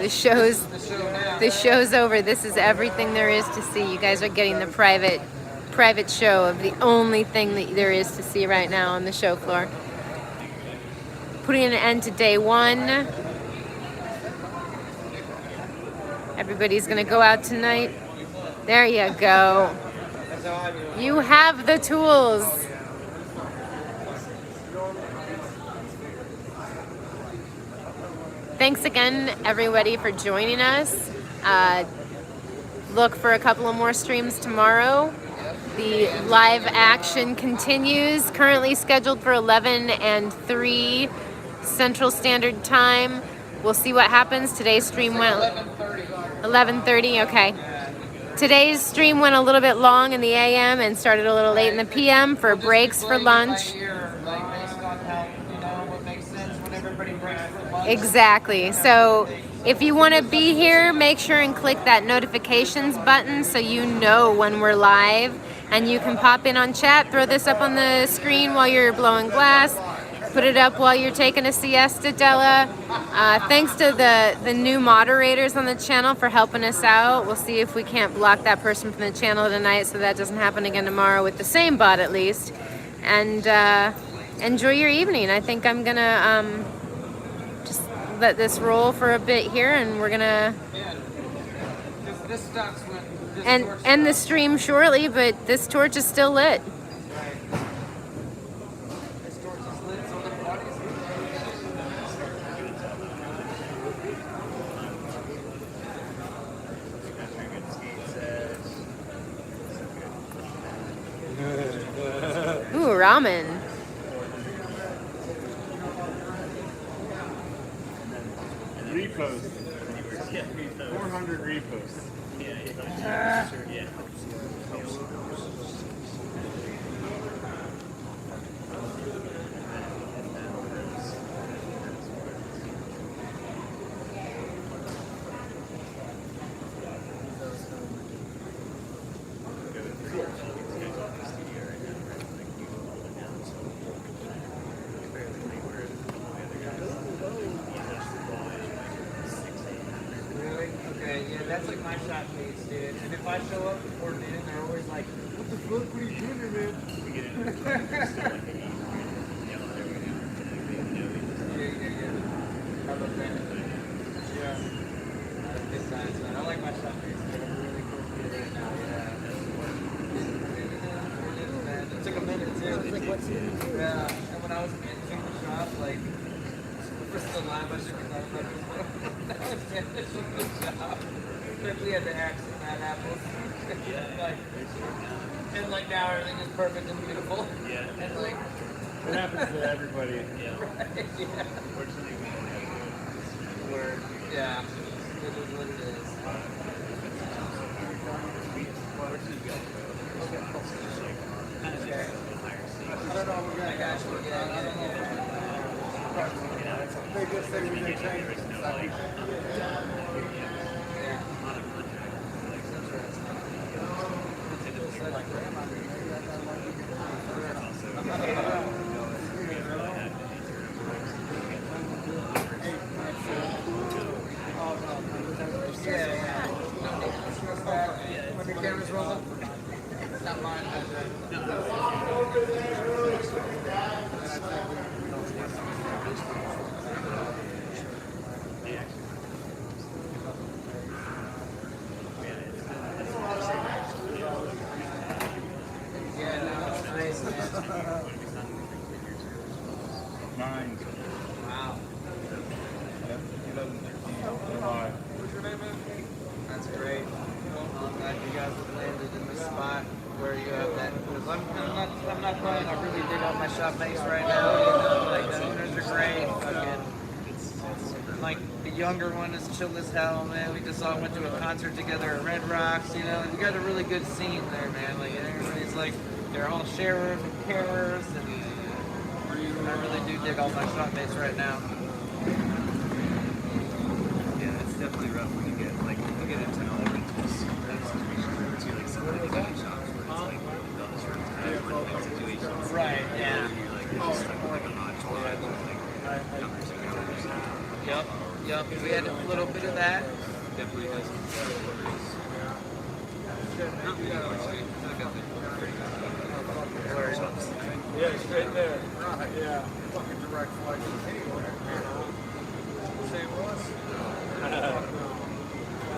The show's over. This is everything there is to see. You guys are getting the private show of the only thing that there is to see right now on the show floor. Putting an end to day one. Everybody's gonna go out tonight. There you go. You have the tools. Thanks again, everybody, for joining us. Look for a couple of more streams tomorrow. The live action continues, currently scheduled for 11 and 3 Central Standard Time. We'll see what happens. Today's stream went 11:30, okay. Today's stream went a little bit long in the AM and started a little late in the PM for breaks for lunch. Exactly. So if you want to be here, make sure and click that notifications button so you know when we're live, and you can pop in on chat, throw this up on the screen while you're blowing glass, put it up while you're taking a siesta, Della. Thanks to the new moderators on the channel for helping us out. We'll see if we can't block that person from the channel tonight so that doesn't happen again tomorrow with the same bot at least. And enjoy your evening. I think I'm gonna just let this roll for a bit here, and we're gonna end the stream shortly, but this torch is still lit. Ooh, ramen. Repost. 400 reposts. That's like my shot face, dude. And if I show up before noon, they're always like, "What the fuck? What are you doing, man?" We get in there, How about that? Yeah. Good signs, man. I like my shot face. They have a really cool feel right now. Yeah. It took a minute too. It's like, what's it? Yeah. And when I was managing the shop, like, this is the line I should have thought about this one. I was managing the shop. Especially at the axe and that apples. And like now everything is perfect and beautiful. Yeah. And like, It happens to everybody. Yeah. right, yeah. Fortunately, we don't have Word. Yeah. It is what it is. I got you. Biggest thing we can change. When the camera's rolling, it's not mine. Yeah, no, it's nice, man. Mine. Wow. Yep. 2013. July. What's your name, man? That's great. I'm glad you guys have landed in the spot where you have that. Because I'm not playing. I really dig out my shop mates right now. You know, like the owners are great. Fucking, like the younger one is chill as hell, man. We just all went to a concert together at Red Rocks. You know, you got a really good scene there, man. Like everybody's like, they're all sharers and carers, and I really do dig all my shop mates right now. Yeah, it's definitely rough when you get into those situations too, like some of the coffee shops where it's like they'll just run time situations. Right, yeah. You're like you're just stuck in like a hodgepodge of like numbers and numbers. Yep. We had a little bit of that. Definitely has some stories. Not really much. I feel like I've been pretty good. Yeah, straight there. Right, yeah. Fucking direct flight anywhere. St. Louis?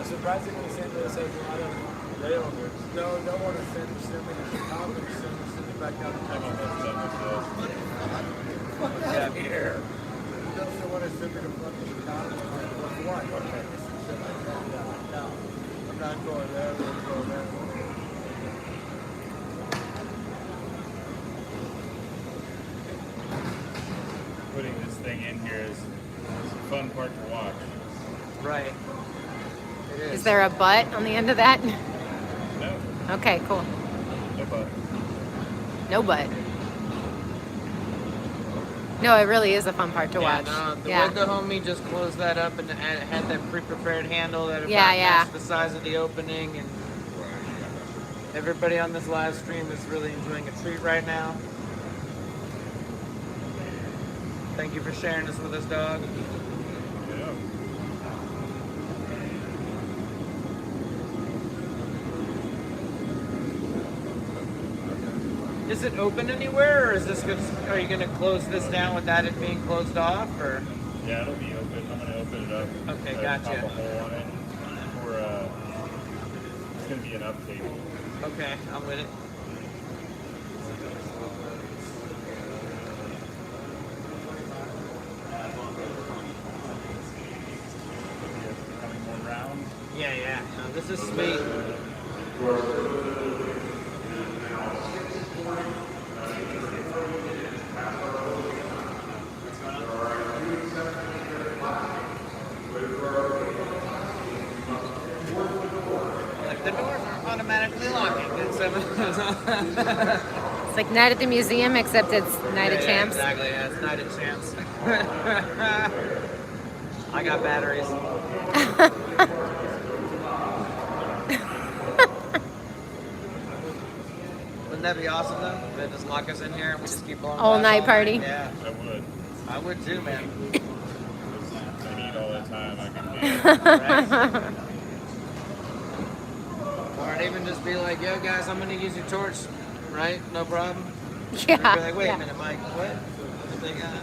Surprisingly, St. Louis has a lot of layovers. No one is sending me to Chicago, send me back down to Texas. Yeah, here. Doesn't want to send me to fucking Chicago. What? Okay. No, I'm not going there. I'm going there. Putting this thing in here is a fun part to watch. Right. It Is there a butt on the end of that? No. Okay, cool. No butt. No butt. No, it really is a fun part to watch. No, the Yeah. way the homie just closed that up and had that pre-prepared handle that about Yeah, yeah. matched the size of the opening, and everybody on this live stream is really enjoying a treat right now. Thank you for sharing this with us, dog. Yeah. Is it open anywhere, or is this are you going to close this down without it being closed off, or? Yeah, it'll be open. I'm gonna open it up. Okay, Pop gotcha. a hole on it. For it's gonna be an up table. Okay, I'm with it. Becoming more round. Yeah. No, this is sweet. Like the doors aren't automatically locking. It's like Night at the Museum, except it's Night of Champs. Exactly, yeah, it's Night of Champs. I got batteries. Wouldn't that be awesome though? If they just lock us in here and we just keep blowing All glass night party. Yeah, I would. I would too, man. I need all that time I can do. Right? Just be like, yo guys, I'm gonna use your torch, right? No problem. Yeah. Be like, wait yeah. a minute, Mike, what? What they got?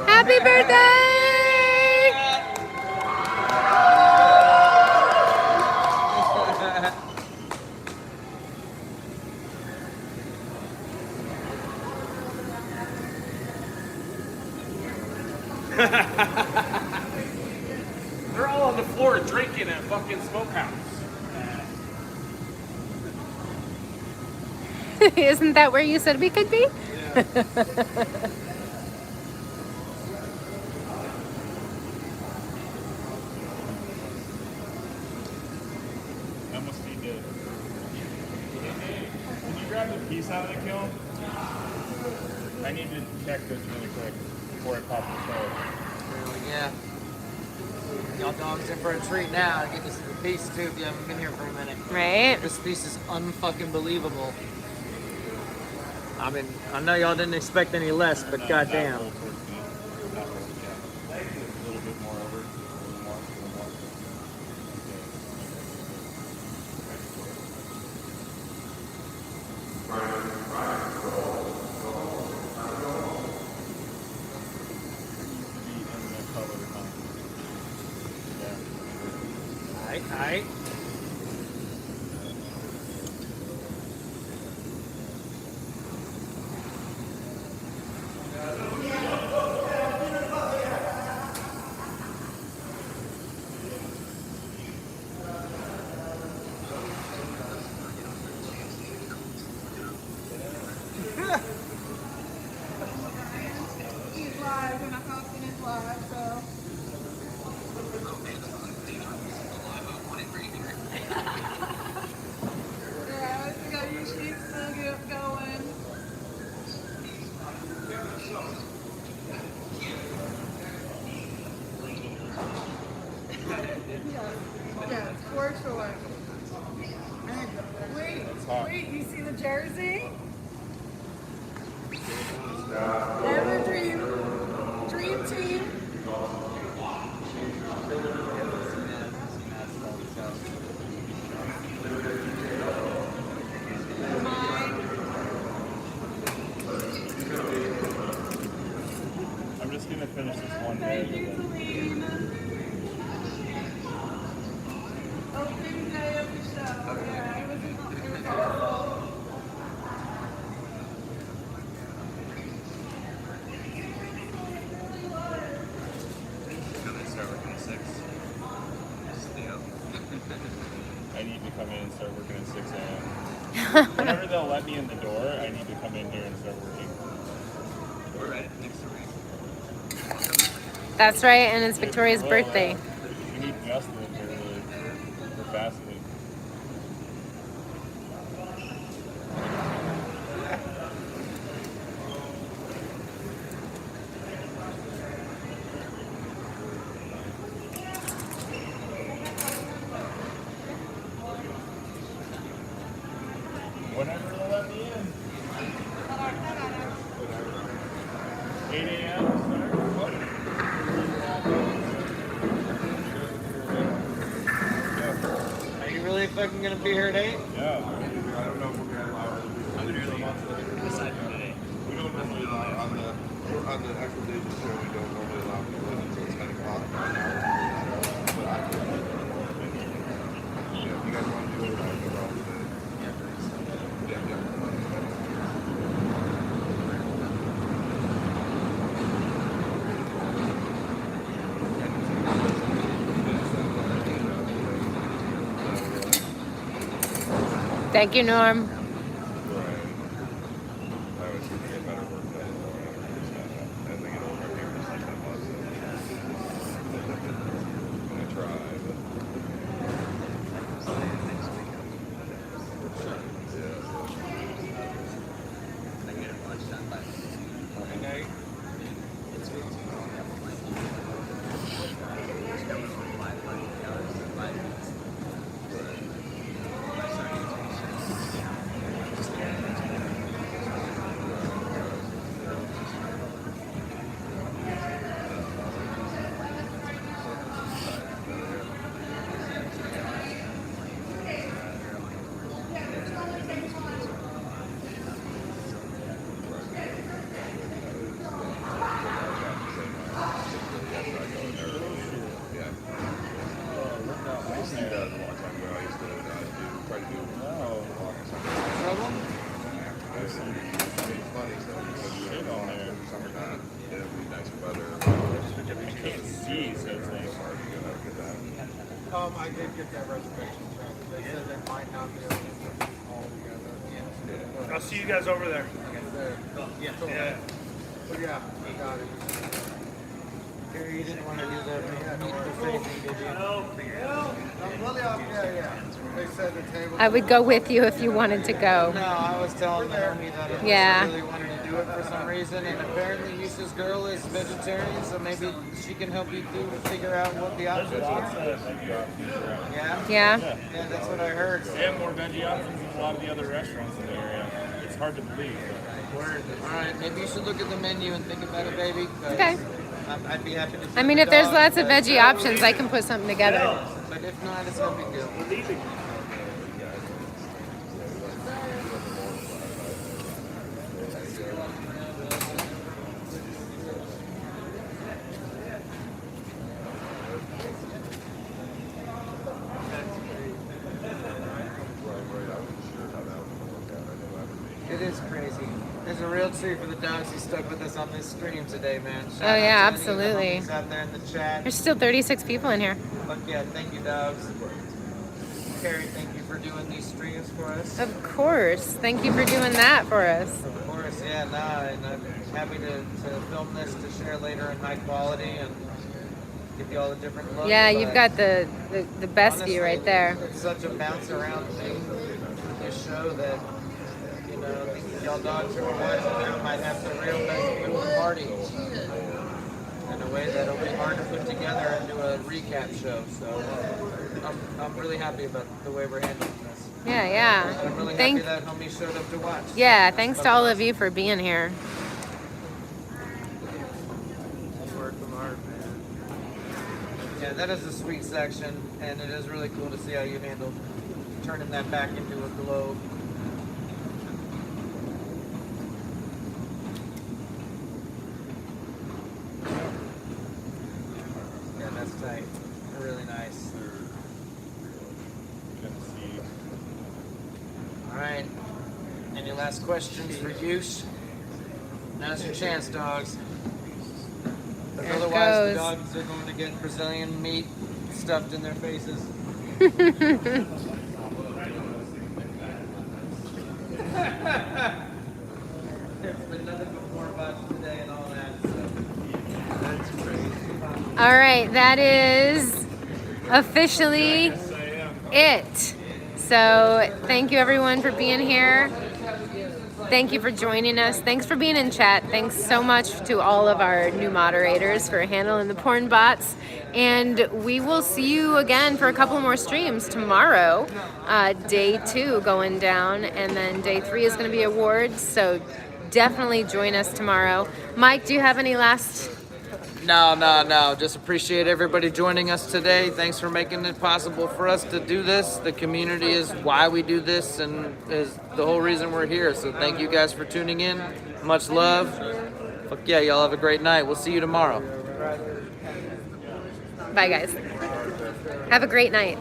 Happy birthday! They're all on the floor drinking at fucking Smokehouse. Isn't that where you said we could be? I almost need to. Can you grab the piece out of the kiln? I need to check this really quick before I pop the stove. Yeah. Y'all dogs in for a treat now. Get this piece too if you haven't been here for a minute. Right? This piece is unfucking believable. I mean, I know y'all didn't expect any less, but goddamn. A little bit more over. A little more. Aight. He's live and my husband is live, so. Yeah, we got Eusheen still going. Yeah, for sure. Wait, you see the jersey? Everdream Dream Team. I'm just gonna finish this one Thank day. you, Celine. Opening day of the show. Yeah, it was awesome. I need to come in and start working at 6 a.m. Whenever they'll let me in the door, I need to come in here and start working. We're right next to me. That's right, and it's Victoria's birthday. We need Justin for fasting. Whenever they'll let me in. 8 a.m. Are you really fucking gonna be here at 8? Yeah. I don't know if we're gonna allow it. I'm literally aside from today. We don't normally allow on the actual days of the show. We don't normally allow people in until 10 o'clock. But I can. Yeah, if you guys want to do it, I can go wrong with it. Yeah. Thank you, Norm. Right. I always think get better work done. As I get older, I think just like that was. I'm gonna try, but. I get it much done by Okay. some shit on there. I can't see, so it's like. I did get that reservation. They said they might not be able to get it all together. I'll see you guys over there. Yeah. Yeah. Yeah, I got it. Gary, you didn't want to do the meat buffet thing, did you? Yeah. They said the table. I would go with you if you wanted to go. No, I was telling the homie that if Yeah. she really wanted to do it for some reason, and apparently Yusha's girl is vegetarian, so maybe she can help you figure out what the options are. Yeah? Yeah? Yeah, that's what I heard. They have more veggie options than a lot of the other restaurants in the area. It's hard to believe. Word. All right, maybe you should look at the menu and think about it, baby. 'Cause Okay. I'd be happy to. I mean, if there's lots of veggie options, I can put something together. But if not, it's no big deal. It is crazy. It's a real treat for the dogs who stuck with us on this stream today, man. Shout out yeah, to any of the absolutely. homies out there in the chat. There's still 36 people in here. Fuck yeah, thank you, dogs. Carrie, thank you for doing these streams for us. Of course. Thank you for doing that for us. Of course, yeah, and I'm happy to film this to share later in high quality and give you all a different look. Yeah, but you've got the best honestly, view right there. It's such a bounce around thing with this show that, you know, y'all dogs who are watching now might have the real best little party in a way that'll be hard to put together and do a recap show. So I'm really happy about the way we're handling this. Yeah, yeah. I'm really Thank, happy that homie showed up to watch. yeah, thanks to all of you for being here. Working hard, man. Yeah, that is a sweet section, and it is really cool to see how you handled turning that back into a globe. Yeah, that's tight. Really nice. All right. Any last questions for Eush? Now's your chance, dogs. Here it Otherwise, goes. the dogs are going to get Brazilian meat stuffed in their faces. There's been nothing but more about today and all that. So. That's crazy. All right, that is officially it. So thank you everyone for being here. Thank you for joining us. Thanks for being in chat. Thanks so much to all of our new moderators for handling the porn bots. And we will see you again for a couple more streams tomorrow. Day 2 going down, and then day 3 is going to be awards. So definitely join us tomorrow. Mike, do you have any last? No. Just appreciate everybody joining us today. Thanks for making it possible for us to do this. The community is why we do this and is the whole reason we're here. So thank you guys for tuning in. Much love. Fuck yeah, y'all have a great night. We'll see you tomorrow. Bye, guys. Have a great night.